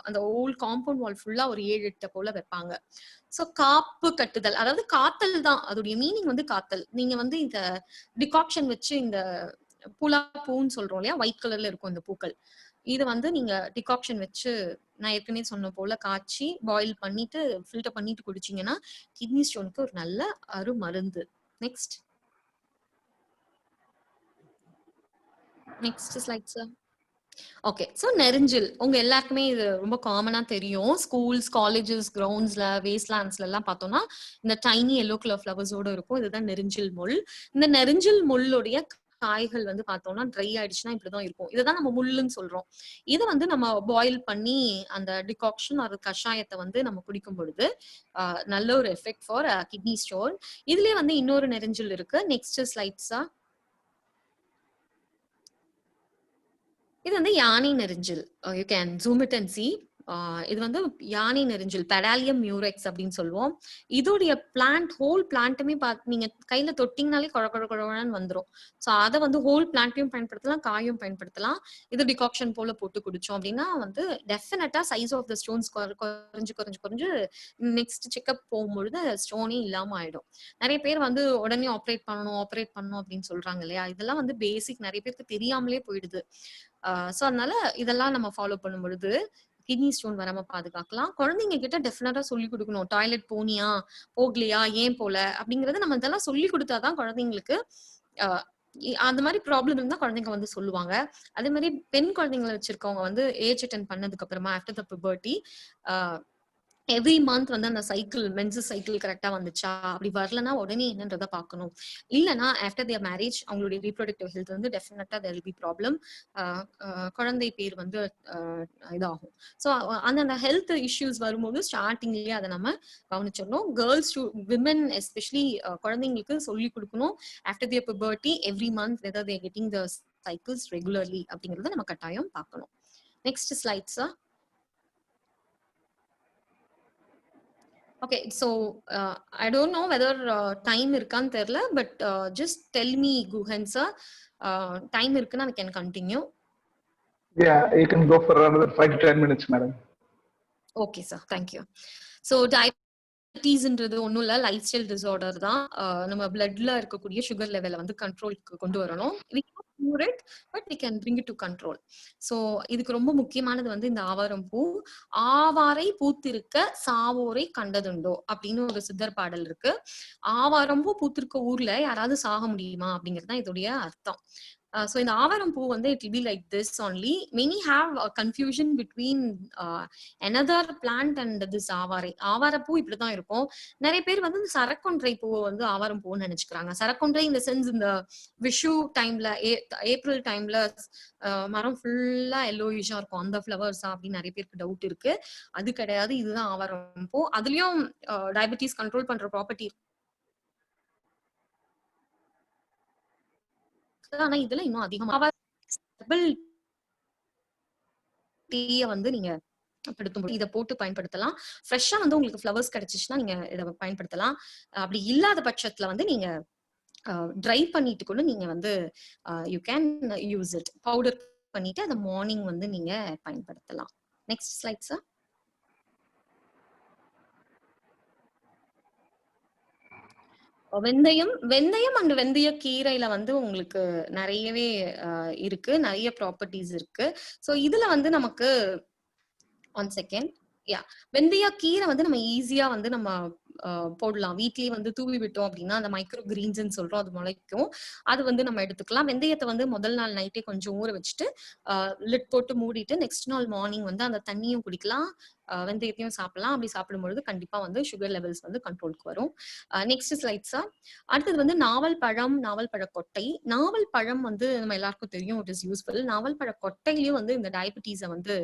அந்த ஓல்ட் காம்பவுண்ட் வால் ஃபுல்லா ஒரு 7-8 போல வைப்பாங்க. சோ காப்பு கட்டுதல், அதாவது காத்தல் தான் அதோடைய மீனிங் வந்து காத்தல். நீங்க வந்து இந்த டிகாக்ஷன் வச்சு இந்த பூலா பூன்னு சொல்றோம் இல்லையா, ஒயிட் கலர்ல இருக்கும் இந்த பூக்கள், இது வந்து நீங்க டிகாக்ஷன் வச்சு நான் ஏற்கனவே சொன்ன போல காய்ச்சி பாயில் பண்ணிட்டு ஃபில்டர் பண்ணிட்டு குடிச்சீங்கன்னா கிட்னி ஸ்டோனுக்கு ஒரு நல்ல மருந்து. Next slide sir. Okay, so நெரிஞ்சில் உங்க எல்லாருக்குமே இது ரொம்ப காமனா தெரியும். ஸ்கூல்ஸ், காலேஜஸ், கிரவுண்ட்ஸ்ல, வேஸ்ட்லேண்ட்ஸ்ல எல்லாம் பார்த்தோம்னா இந்த டைனி எல்லோ கலர் ஃபிளவர்ஸோட இருக்கும். இதுதான் நெரிஞ்சில் முள். இந்த நெரிஞ்சில் முள்ளுடைய காய்கள் வந்து பார்த்தோம்னா ட்ரை ஆயிடுச்சுன்னா இப்படிதான் இருக்கும். இதுதான் நம்ம முள்ளுன்னு சொல்றோம். இதை வந்து நம்ம பாயில் பண்ணி அந்த டிகாக்ஷன் ஒரு கஷாயத்தை வந்து நம்ம குடிக்கும் பொழுது நல்ல ஒரு எஃபெக்ட் ஃபார் கிட்னி ஸ்டோன். இதுலயே வந்து இன்னொரு நெரிஞ்சில் இருக்கு. நெக்ஸ்ட் ஸ்லைட்ஸா. இது வந்து யானை நெரிஞ்சில். You can zoom it and see. இது வந்து யானை நெரிஞ்சில், பெடாலியம் மியூரெக்ஸ் அப்படின்னு சொல்லுவோம். இதோடைய பிளான்ட், ஹோல் பிளான்ட்டுமே நீங்க கையில தொட்டிங்கனாலே குழன்னு வந்துடும். ஸோ அதை வந்து ஹோல் பிளான்ட்டையும் பயன்படுத்தலாம், காயும் பயன்படுத்தலாம். இது டிகாக்ஷன் போல போட்டு குடிச்சோம் அப்படின்னா வந்து டெஃபினட்டா சைஸ் ஆஃப் த ஸ்டோன்ஸ் குறைஞ்சு நெக்ஸ்ட் செக்அப் போகும்பொழுது ஸ்டோனே இல்லாம ஆயிடும். நிறைய பேர் வந்து உடனே ஆப்ரேட் பண்ணணும் அப்படின்னு சொல்றாங்க இல்லையா, இதெல்லாம் வந்து பேசிக் நிறைய பேருக்கு தெரியாமலே போயிடுது. சோ அதனால இதெல்லாம் நம்ம ஃபாலோ பண்ணும் பொழுது கிட்னி ஸ்டோன் வராம பாதுகாக்கலாம். குழந்தைங்க கிட்ட டெஃபினட்டா சொல்லி கொடுக்கணும். டாய்லெட் போனியா, போகலையா, ஏன் போல அப்படிங்கறத நம்ம இதெல்லாம் சொல்லி கொடுத்தாதான் குழந்தைங்களுக்கு அந்த மாதிரி ப்ராப்ளம் இருந்தா குழந்தைங்க வந்து சொல்லுவாங்க. அதே மாதிரி பெண் குழந்தைங்களை வச்சிருக்கவங்க வந்து ஏஜ் அட்டன் பண்ணதுக்கு அப்புறமா ஆஃப்டர் த புபர்ட்டி எவ்ரி மந்த் வந்து அந்த சைக்கிள், மென்சஸ் சைக்கிள் கரெக்டா வந்துச்சா, அப்படி வரலன்னா உடனே என்னன்றதை பார்க்கணும். இல்லைன்னா ஆஃப்டர் தியர் மேரேஜ் அவங்களுடைய ரீப்ரொடக்டிவ் ஹெல்த் வந்து டெஃபினட்டா தேர் வில் பி ப்ராப்ளம். குழந்தை பேர் வந்து இதாகும். ஸோ அந்த ஹெல்த் இஷ்யூஸ் வரும்போது ஸ்டார்டிங்லேயே அதை நம்ம கவனிச்சிடணும். கேர்ள்ஸ் டு விமன் எஸ்பெஷலி குழந்தைங்களுக்கு சொல்லி கொடுக்கணும். After their புபர்ட்டி every month whether they getting the cycles regularly அப்படிங்கறத நம்ம கட்டாயம் பார்க்கணும். Next ஸ்லைட்ஸா. Okay, so I don't know whether time irukkan therla, but just tell me, Guhan sir, time irukna we can continue. Yeah, you can go for another 5 to 10 minutes, madam. Okay, sir. Thank you. So diabetesன்றது ஒண்ணும் இல்ல, லைஃப் ஸ்டைல் டிசார்டர் தான். நம்ம பிளட்ல இருக்கக்கூடிய சுகர் லெவலை வந்து கண்ட்ரோலுக்கு கொண்டு வரணும். it, but we can bring it to control. So இதுக்கு ரொம்ப முக்கியமானது வந்து இந்த ஆவாரம் பூ. ஆவாரை பூத்திருக்க சாவோரை கண்டதுண்டோ அப்படின்னு ஒரு சித்தர் பாடல் இருக்கு. ஆவாரம் பூ பூத்திருக்க ஊர்ல யாராவது சாக முடியுமா அப்படிங்கறதுதான் இதோடைய அர்த்தம். So in the ஆவாரம் பூ வந்து it will be like this only. Many have a confusion between another plant and this ஆவாரை. Awara பூ இப்படிதான் இருக்கும். நிறைய பேர் வந்து இந்த சரக்கொன்றை பூவை வந்து ஆவாரம் பூன்னு நினைச்சுக்கிறாங்க. சரக்கொன்றை இந்த சென்ஸ் இந்த விஷு டைம்ல, ஏப்ரல் டைம்ல மரம் ஃபுல்லா எல்லோயிஷா இருக்கும், அந்த ஃபிளவர்ஸா அப்படின்னு நிறைய பேருக்கு டவுட் இருக்கு. அது கிடையாது, இதுதான் ஆவாரம் பூ. அதுலயும் டயபெட்டிஸ் கண்ட்ரோல் பண்ற ப்ராப்பர்ட்டி. ஆனா இதுல இன்னும் அதிகமா வந்து நீங்க இதை போட்டு பயன்படுத்தலாம். ஃப்ரெஷ்ஷா வந்து உங்களுக்கு ஃபிளவர்ஸ் கிடைச்சிச்சுன்னா நீங்க இதை பயன்படுத்தலாம். அப்படி இல்லாத பட்சத்துல வந்து நீங்க ட்ரை பண்ணிட்டு கூட நீங்க வந்து you can use it. Powder பண்ணிட்டு அதை மார்னிங் வந்து நீங்க பயன்படுத்தலாம். Next slide sir. வெந்தயம் அண்ட் வெந்தய கீரையில வந்து உங்களுக்கு நிறையவே இருக்கு, நிறைய ப்ராப்பர்ட்டிஸ் இருக்கு. சோ இதுல வந்து நமக்கு 1 செகண்ட், வெந்தய கீரை வந்து நம்ம ஈஸியா வந்து நம்ம போடலாம். வீட்லயே வந்து தூவி விட்டோம் அப்படின்னா அந்த மைக்ரோ கிரீன்ஸ்ன்னு சொல்றோம், அது முளைக்கும். அது வந்து நம்ம எடுத்துக்கலாம். வெந்தயத்தை வந்து முதல் நாள் நைட்டே கொஞ்சம் ஊற வச்சுட்டு லிட் போட்டு மூடிட்டு நெக்ஸ்ட் நாள் மார்னிங் வந்து அந்த தண்ணியும் குடிக்கலாம், வெந்தயத்தையும் சாப்பிடலாம். அப்படி சாப்பிடும்பொழுது கண்டிப்பா வந்து சுகர் லெவல்ஸ் வந்து கண்ட்ரோலுக்கு வரும். நெக்ஸ்ட் ஸ்லைட்ஸா. அடுத்தது வந்து நாவல் பழம், நாவல் பழ கொட்டை. நாவல் பழம் வந்து நம்ம எல்லாருக்கும் தெரியும், இட் இஸ் யூஸ்ஃபுல். நாவல் பழ கொட்டையிலயும் வந்து இந்த டயபிட்டிஸை வந்து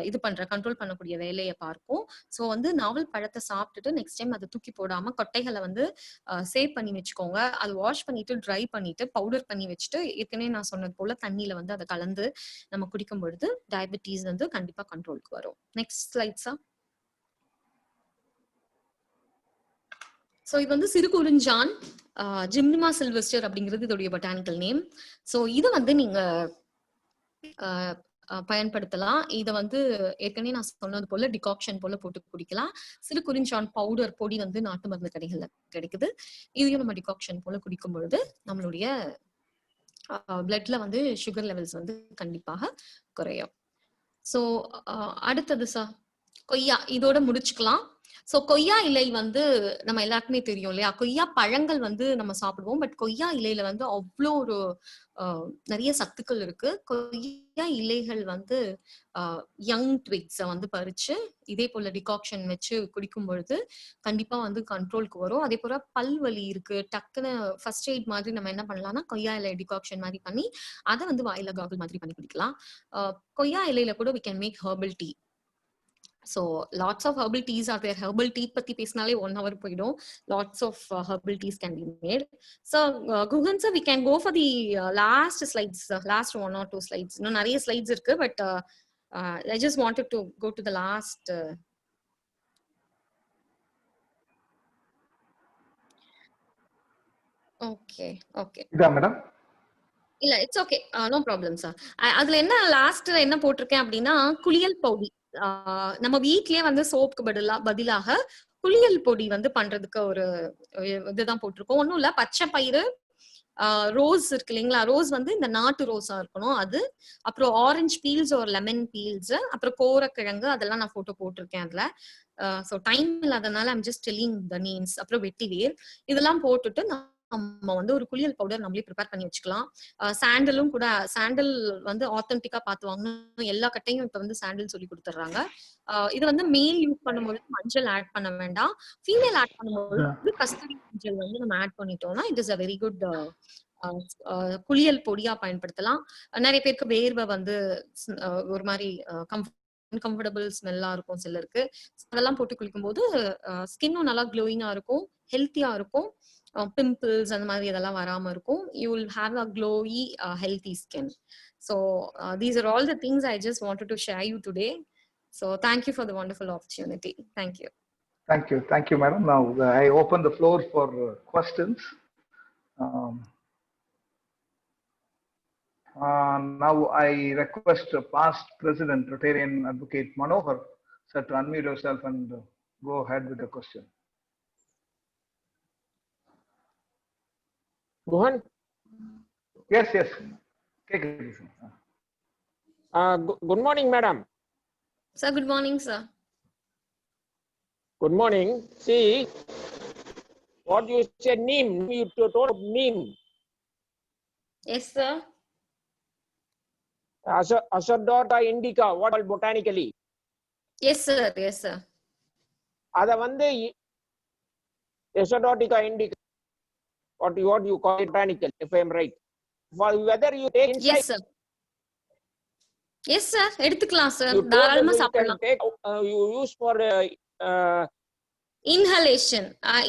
இது கண்ட்ரோல் பண்ணக்கூடிய வேலையை பார்க்கும். ஸோ வந்து நாவல் பழத்தை சாப்பிட்டுட்டு நெக்ஸ்ட் டைம் அதை தூக்கி போடாம கொட்டைகளை வந்து சேவ் பண்ணி வச்சுக்கோங்க. அது வாஷ் பண்ணிட்டு ட்ரை பண்ணிட்டு பவுடர் பண்ணி வச்சுட்டு ஏற்கனவே நான் சொன்னது போல தண்ணியில வந்து அதை கலந்து நம்ம குடிக்கும் பொழுது டயபிட்டிஸ் வந்து கண்டிப்பா கண்ட்ரோலுக்கு வரும். நெக்ஸ்ட் ஸ்லைட்ஸா. ஸோ இது வந்து சிறுகுறிஞ்சான், ஜிம்னிமா சில்வெஸ்டர் அப்படிங்கிறது இதோடைய பொட்டானிக்கல் நேம். ஸோ இது வந்து நீங்க பயன்படுத்தலாம். இதை வந்து ஏற்கனவே நான் சொன்னது போல டிகாக்ஷன் போல போட்டு குடிக்கலாம். சிறு குறிஞ்சான் பவுடர் பொடி வந்து நாட்டு மருந்து கடைகள்ல கிடைக்குது. இதையும் நம்ம டிகாக்ஷன் போல குடிக்கும் பொழுது நம்மளுடைய பிளட்ல வந்து சுகர் லெவல்ஸ் வந்து கண்டிப்பாக குறையும். ஸோ அடுத்தது சார் கொய்யா, இதோட முடிச்சுக்கலாம். ஸோ கொய்யா இலை வந்து நம்ம எல்லாருக்குமே தெரியும் இல்லையா, கொய்யா பழங்கள் வந்து நம்ம சாப்பிடுவோம், பட் கொய்யா இலையில வந்து அவ்வளோ ஒரு நிறைய சத்துக்கள் இருக்கு. கொய்யா இலைகள் வந்து யங் ட்விக்ஸை வந்து பறிச்சு இதே போல டிகாக்ஷன் வச்சு குடிக்கும் பொழுது கண்டிப்பா வந்து கண்ட்ரோலுக்கு வரும். அதே போல பல்வலி இருக்கு, டக்குன்னு ஃபர்ஸ்ட் எய்ட் மாதிரி நம்ம என்ன பண்ணலாம்னா கொய்யா இலை டிகாக்ஷன் மாதிரி பண்ணி அதை வந்து வாயில காகுல் மாதிரி பண்ணி குடிக்கலாம். கொய்யா இலையில கூட we can make herbal tea. So lots of herbal teas are there. Herbal tea பத்தி பேசினாலே 1 hour போயிடும். Lots of herbal teas can be made. So Guhan sir, we can go for the last slides, last 1 or 2 slides. இன்னும் நிறைய slides இருக்கு, but I just wanted to go to the last. Okay. இதா மேடம்? இல்ல, it's okay, no problem sir. அதுல என்ன லாஸ்ட் என்ன போட்டிருக்கேன் அப்படின்னா குளியல் பொடி. நம்ம வீட்லயே வந்து சோப்புக்கு பதிலாக குளியல் பொடி வந்து பண்றதுக்கு ஒரு இதுதான் போட்டிருக்கோம். ஒன்னும் இல்ல, பச்சை பயிறு, ரோஸ் இருக்கு இல்லைங்களா, ரோஸ் வந்து இந்த நாட்டு ரோஸா இருக்கணும் அது, அப்புறம் ஆரஞ்சு பீல்ஸ் ஒரு லெமன் பீல்ஸ், அப்புறம் கோரக்கிழங்கு, அதெல்லாம் நான் போட்டோ போட்டிருக்கேன் அதுல. ஸோ டைம் இல்லாதனால I'm just telling the names. அப்புறம் வெட்டிவேர், இதெல்லாம் போட்டுட்டு நம்ம வந்து ஒரு குளியல் பவுடர் நம்மளே ப்ரிப்பேர் பண்ணி வச்சுக்கலாம். சாண்டலும் கூட, சாண்டல் வந்து ஆத்தென்டிக்கா பார்த்து வாங்கணும். எல்லா கட்டையும் இப்ப வந்து சாண்டல் சொல்லி கொடுத்துட்றாங்க. இது வந்து மேல் யூஸ் பண்ணும்போது மஞ்சள் ஆட் பண்ண வேண்டாம், ஃபீமேல் ஆட் பண்ணும்போது கஸ்தூரி மஞ்சள் வந்து நம்ம ஆட் பண்ணிட்டோம்னா it is a very good குளியல் பொடியா பயன்படுத்தலாம். நிறைய பேருக்கு வேர்வை வந்து ஒரு மாதிரி அன்கம்ஃபர்டபுள் ஸ்மெல்லா இருக்கும் சிலருக்கு. அதெல்லாம் போட்டு குளிக்கும் போது ஸ்கின்னும் நல்லா க்ளோயிங்கா இருக்கும், ஹெல்த்தியா இருக்கும், pimples and மாதிரி இதெல்லாம் வராம இருக்கும். You will have a glowy healthy skin. So these are all the things I just wanted to share you today. So thank you for the wonderful opportunity. Thank you. Thank you madam. Now I open the floor for questions. Now I request past President Rotarian Advocate Manohar sir to unmute yourself and go ahead with the question. Guhan? Yes. Good morning, madam. Sir, good morning, sir. Good morning. See, what you said, neem. You told neem. Yes, sir. Asafoetida indica, what called botanically? Yes, sir. Ada வந்து Asafoetida indica. What you call it botanical, if I am right. Whether you take inside. Yes, sir. எடுத்துக்கலாம் sir. தாராளமா சாப்பிடலாம். You use for inhalation.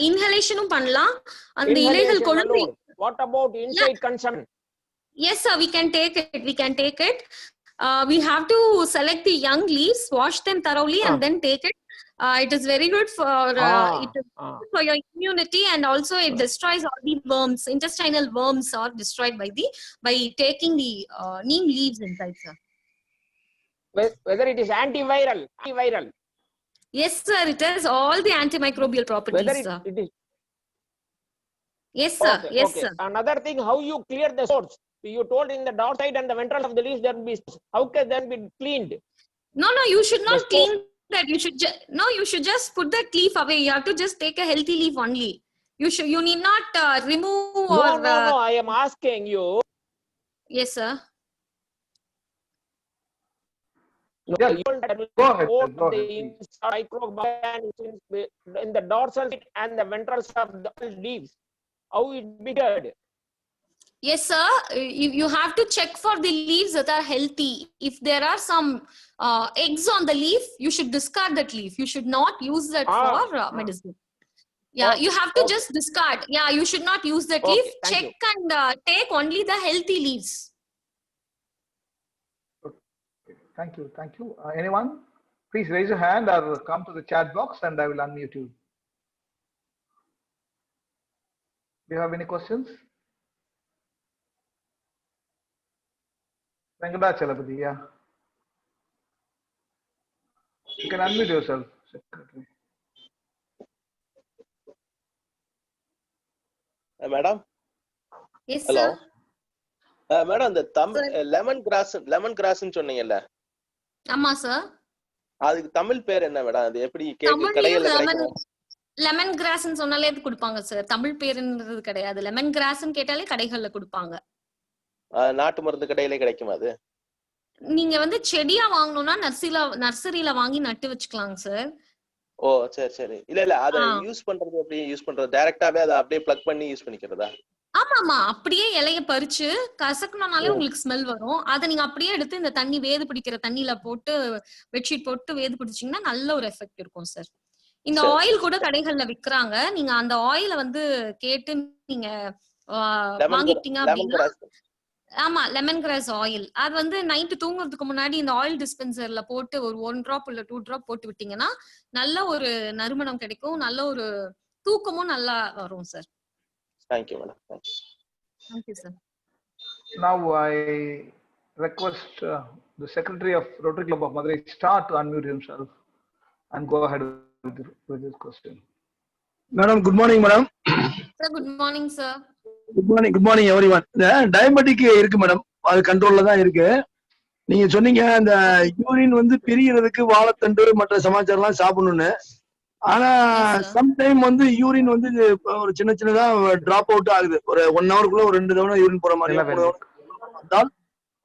Inhalationum பண்ணலாம். அந்த இலைகள் கொழுந்து. What about inside consumption? Yes, sir. We can take it. We have to select the young leaves, wash them thoroughly, and then take it. It is very good for for your immunity, and also it destroys all the worms. Intestinal worms are destroyed by taking the neem leaves inside, sir. Whether it is antiviral. Yes, sir. It has all the antimicrobial properties, sir. It is. Yes, sir. Okay, yes, okay. sir. Another thing, how you clear the sores? You told in the dorside and the ventral of the leaves there will be. How can that be cleaned? No. You should not clean that you should you should just put that leaf away. You have to just take a healthy leaf only. You need not remove or No, I am asking you. Yes, sir. Yeah, You go ahead, hold go the ahead, please. microorganisms in the dorsal and the ventral of the leaves. How it bigger? Yes, sir. You have to check for the leaves that are healthy. If there are some eggs on the leaf, you should discard that leaf. You should not use that for medicine. Yeah, Okay, you have to just discard. Yeah, you should not use that leaf. thank Check you. and take only the healthy leaves. Thank you. Thank you. Anyone? Please raise your hand or come to the chat box and I will unmute you. Do you have any questions? Venkatachalapati, yeah. You can unmute yourself, Secretary. Madam? Yes, Hello. sir. Madam, the lemon grass சொன்னீங்கல்ல? ஆமா sir. அதுக்கு தமிழ் பேர் என்ன மேடம்? அது எப்படி கடையில கிடைக்குமா? லெமன் கிராஸ்னு சொன்னாலே அது கொடுப்பாங்க சார். தமிழ் பேருன்றது கிடையாது. லெமன் கிராஸ்னு கேட்டாலே கடைகள்ல கொடுப்பாங்க. நாட்டு மருந்து கடையிலே கிடைக்குமா அது? நீங்க வந்து செடியா வாங்கணும்னா நர்சரியில வாங்கி நட்டு வச்சுக்கலாங்க சார். ஓ சரி. இல்ல அத யூஸ் பண்றது எப்படி யூஸ் பண்றது? டைரக்டாவே அத அப்படியே பிளக் பண்ணி யூஸ் பண்ணிக்கிறதா? ஆமா அப்படியே இலைய பறிச்சு கசக்குனாலே உங்களுக்கு ஸ்மெல் வரும். அத நீங்க அப்படியே எடுத்து இந்த தண்ணி வேது பிடிக்கிற தண்ணியில போட்டு பெட்ஷீட் போட்டு வேது பிடிச்சீங்கன்னா நல்ல ஒரு எஃபெக்ட் இருக்கும் சார். இந்த ஆயில் கூட கடைகள்ல விக்கிறாங்க. நீங்க அந்த ஆயில வந்து கேட்டு நீங்க வாங்கிட்டீங்க அப்படின்னா ஆமா லெமன் கிராஸ் ஆயில் அது வந்து நைட்டு தூங்குறதுக்கு முன்னாடி இந்த ஆயில் டிஸ்பென்சர்ல போட்டு ஒரு 1 டிராப் இல்ல 2 டிராப் போட்டு விட்டீங்கன்னா நல்ல ஒரு நறுமணம் கிடைக்கும். நல்ல ஒரு தூக்கமும் நல்லா வரும் sir. Thank you, madam. Thank you, sir. Now I request the Secretary of Rotary Club of Madurai Star to unmute himself and go ahead with this question. Madam, good morning, madam. Sir, good morning, sir. Good morning, everyone. Diabetic இருக்கு மேடம், அது கண்ட்ரோல்ல தான் இருக்கு. நீங்க சொன்னீங்க அந்த யூரின் வந்து பிரியறதுக்கு வாழைத்தண்டு மற்ற சமாச்சாரம்லாம் சாப்பிடணும்னு. ஆனா சம்டைம் வந்து யூரின் வந்து ஒரு சின்னதா டிராப் அவுட் ஆகுது. ஒரு 1 ஹவருக்குள்ள ஒரு 2 தடவை யூரின் போற மாதிரி வந்தால்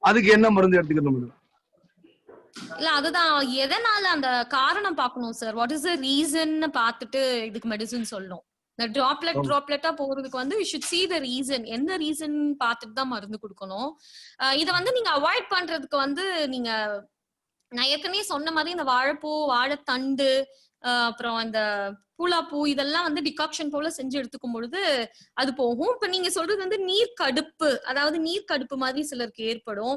அதுக்கு என்ன மருந்து எடுத்துக்கணும்? இல்ல அதுதான் எதனால அந்த காரணம் பார்க்கணும் sir. What is the reason பார்த்துட்டு இதுக்கு மெடிசன் சொல்லணும். இந்த டிராப்லெட்டா போறதுக்கு வந்து we should see the reason. என்ன ரீசன் பார்த்துட்டு தான் மருந்து கொடுக்கணும். இத வந்து நீங்க அவாய்ட் பண்றதுக்கு வந்து நீங்க நான் ஏற்கனவே சொன்ன மாதிரி இந்த வாழைப்பூ வாழைத்தண்டு அப்புறம் இந்த பூலாப்பூ இதெல்லாம் வந்து டிகாக்ஷன் போல செஞ்சு எடுத்துக்கும் பொழுது அது போகும். இப்ப நீங்க சொல்றது வந்து நீர்க்கடுப்பு, அதாவது நீர்க்கடுப்பு மாதிரி சிலருக்கு ஏற்படும்.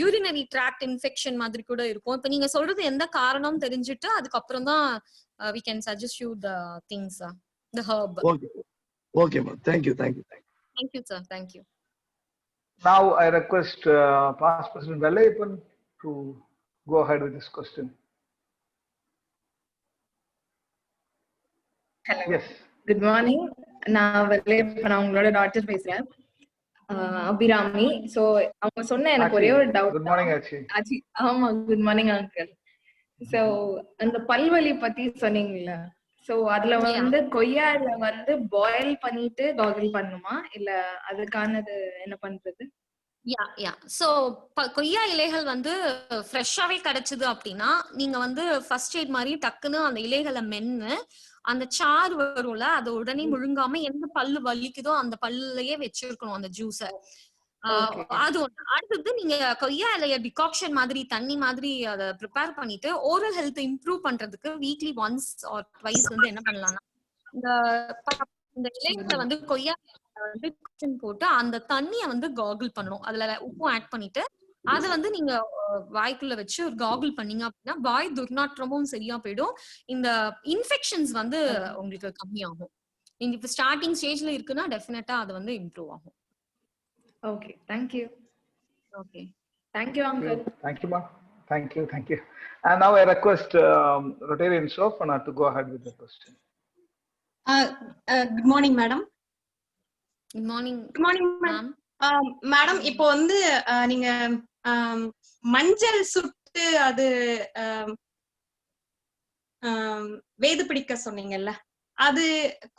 யூரினரி ட்ராக்ட் இன்ஃபெக்ஷன் மாதிரி கூட இருக்கும். இப்ப நீங்க சொல்றது எந்த காரணம் தெரிஞ்சுட்டு அதுக்கப்புறம் தான் we can suggest you the things, the herb. Okay ma'am, thank you. Thank you sir, thank you. Now I request past President Vellaiyappan to go ahead with this question. Hello. Yes. Good morning. நான் வெள்ளையப்பன் அவங்களோட டாக்டர் பேசுறேன். அபிராமி. சோ அவங்க சொன்ன எனக்கு ஒரே ஒரு டவுட். குட் மார்னிங் ஆச்சி. ஆமா குட் மார்னிங் அங்கிள். சோ அந்த பல்வலி பத்தி சொன்னீங்கல்ல. சோ அதுல வந்து கொய்யால வந்து பாயில் பண்ணிட்டு கார்கிள் பண்ணுமா இல்ல அதுக்கானது என்ன பண்றது? சோ கொய்யா இலைகள் வந்து ஃப்ரெஷ்ஷாவே கிடைச்சது அப்படின்னா நீங்க வந்து ஃபர்ஸ்ட் எய்ட் மாதிரி டக்குன்னு அந்த இலைகளை மென்னு அந்த சாறு வரும்ல அதை உடனே முழுங்காம எந்த பல்லு வலிக்குதோ அந்த பல்லுலயே வச்சிருக்கணும் அந்த ஜூஸ. அது ஒண்ணு. அடுத்தது நீங்க கொய்யா இலைய டிகாக்ஷன் மாதிரி தண்ணி மாதிரி அதை ப்ரிப்பேர் பண்ணிட்டு ஓரல் ஹெல்த் இம்ப்ரூவ் பண்றதுக்கு வீக்லி ஒன்ஸ் ஆர் ட்வைஸ் வந்து என்ன பண்ணலாம்னா இந்த இலைகளை வந்து கொய்யா வந்து போட்டு அந்த தண்ணிய வந்து காகிள் பண்ணணும். அதுல உப்பும் ஆட் பண்ணிட்டு அது வந்து நீங்க வாய்க்குள்ள வச்சு ஒரு காகிள் பண்ணீங்க அப்படின்னா வாய் துர்நாற்றமும் சரியா போயிடும். இந்த இன்ஃபெக்ஷன்ஸ் வந்து உங்களுக்கு கம்மியாகும். நீங்க இப்ப ஸ்டார்டிங் ஸ்டேஜ்ல இருக்குன்னா டெஃபினட்டா அது வந்து இம்ப்ரூவ் ஆகும். Okay, thank you. Okay, thank you uncle. Thank you ma. Thank you. And now I request Rotarian Sofana to go ahead with the question. Good morning madam. Good morning ma'am. Madam இப்போ வந்து நீங்க மஞ்சள் சுட்டு அது வேது பிடிக்க சொன்னீங்கல்ல, அது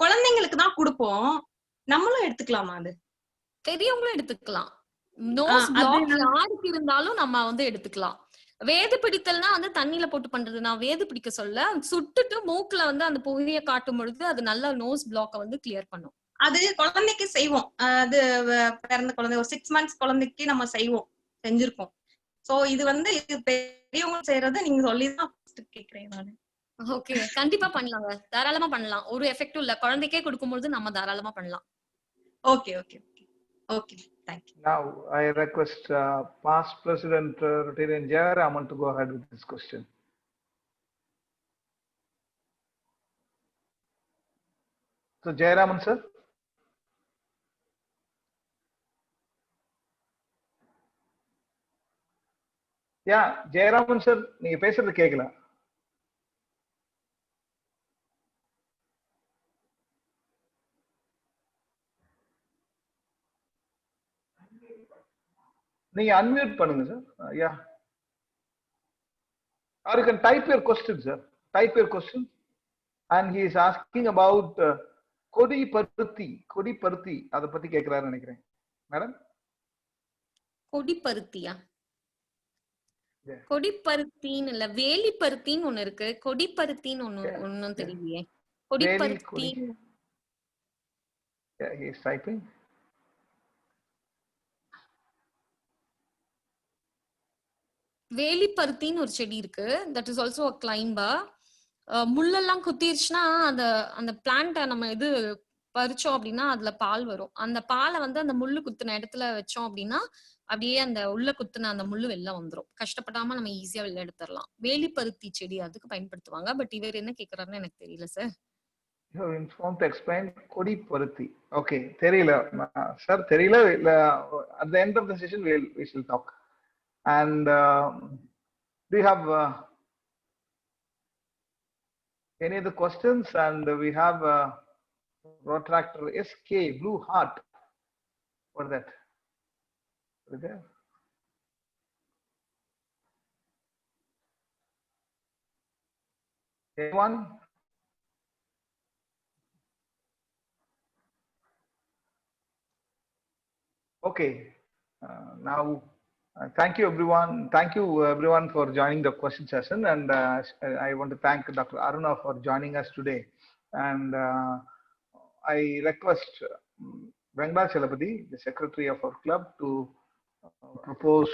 குழந்தைங்களுக்கு தான் கொடுப்போம். நம்மளும் எடுத்துக்கலாமா அது? பெரியவங்களும் எடுத்துக்கலாம். நோஸ் பிளாக் யாருக்கு இருந்தாலும் நம்ம வந்து எடுத்துக்கலாம். வேது பிடித்தல்னா வந்து தண்ணியில போட்டு பண்றது. நான் வேது பிடிக்க சொல்ல, சுட்டுட்டு மூக்குல வந்து அந்த புகையை காட்டும் பொழுது அது நல்ல நோஸ் பிளாக்க வந்து கிளியர் பண்ணும். அது குழந்தைக்கு செய்வோம். அது பிறந்த குழந்தை ஒரு 6 months குழந்தைக்கு நம்ம செஞ்சிருக்கோம். சோ இது வந்து இது பெரியவங்க செய்யறது நீங்க சொல்லிதான் கேக்குறேன் நானு. ஓகே, கண்டிப்பா பண்ணலாங்க. தாராளமா பண்ணலாம். ஒரு எஃபெக்டும் இல்ல. குழந்தைக்கே கொடுக்கும்போது நம்ம தாராளமா பண்ணலாம். Okay okay okay, thank you. Now I request past President Rotarian Jayaraman to go ahead with this question. So Jayaraman sir. Yeah, Jayaraman sir, நீங்க பேசுறது கேக்கல. நீங்க unmute பண்ணுங்க sir. Yeah. Or you can type your question, sir. Type your question. And he is asking about கொடி பருத்தி அத பத்தி கேக்குறாரு நினைக்கிறேன். மேடம் கொடி பருத்தியா? கொடி பருத்தின்னு இல்ல, வேலி பருத்தின்னு ஒண்ணு இருக்கு. கொடி பருத்தின்னு ஒண்ணும் தெரியலையே. கொடி பருத்தி. Yeah, he is typing. வேலி பருத்தின்னு ஒரு செடி இருக்கு. That is also a climber. முள்ளெல்லாம் குத்திருச்சுன்னா அந்த அந்த பிளான்ட்டை நம்ம இது பறிச்சோம் அப்படின்னா அதுல பால் வரும். அந்த பாலை வந்து அந்த முள்ளு குத்துன இடத்துல வச்சோம் அப்படின்னா அப்படியே அந்த உள்ள குத்துன அந்த முள்ளு வெளில வந்துரும். கஷ்டப்படாம நம்ம ஈஸியா வெளில எடுத்துடலாம். வேலி பருத்தி செடி அதுக்கு பயன்படுத்துவாங்க. பட் இவர் என்ன கேக்குறாருன்னு எனக்கு தெரியல sir. You have informed to explain கொடி பருத்தி. Okay, தெரியல சார், தெரியல. At the end of the session we shall talk. And do you have any other questions? And we have Protractor SK Blue Heart. What is that? What is that? Anyone? Okay. Now, thank you everyone. Thank you everyone for joining the question session. And I want to thank Dr. Aruna for joining us today. And I request Vengla Chalapati, the secretary of our club, to propose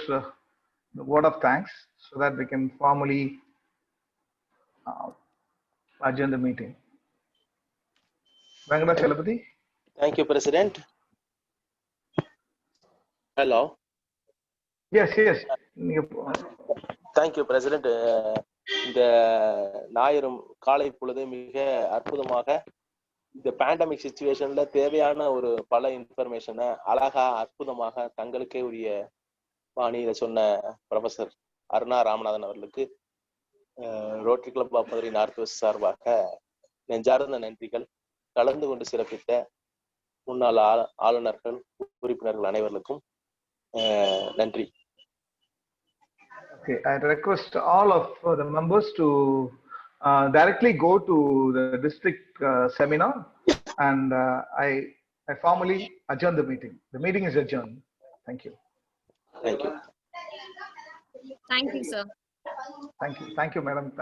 the word of thanks so that we can formally adjourn the meeting. Vengla Chalapati. Thank you, President. Hello. Yes. Thank you, President. இந்த ஞாயிறும் காலை பொழுது மிக அற்புதமாக இந்த பேண்டமிக் சிச்சுவேஷன்ல தேவையான ஒரு பல இன்ஃபர்மேஷனை அழகா அற்புதமாக தங்களுக்கே உரிய பாணியில சொன்ன ப்ரொஃபசர் அருணா ராமநாதன் அவர்களுக்கு rotary club of Madurai north west சார்பாக நெஞ்சார்ந்த நன்றிகள். கலந்து கொண்டு சிறப்பித்த முன்னாள் ஆளுநர்கள், உறுப்பினர்கள் அனைவருக்கும் நன்றி. Okay, I request all of the members to directly go to the district seminar, and I formally adjourn the meeting. The meeting is adjourned. Thank you. Thank you. Thank you, sir. Thank you, madam.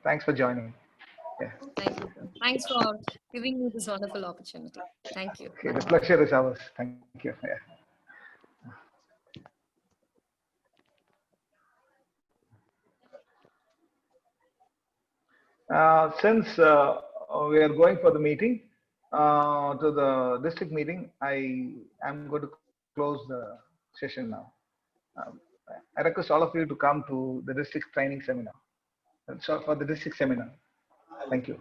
Thanks for joining. Yeah. Thank you, sir. Thanks for giving me this wonderful opportunity. Thank you. Okay, the pleasure is ours. Thank you. Yeah. Since we are going for the meeting, to the district meeting, I am going to close the session now. I request all of you to come to the district training seminar. So for the district seminar. Thank you.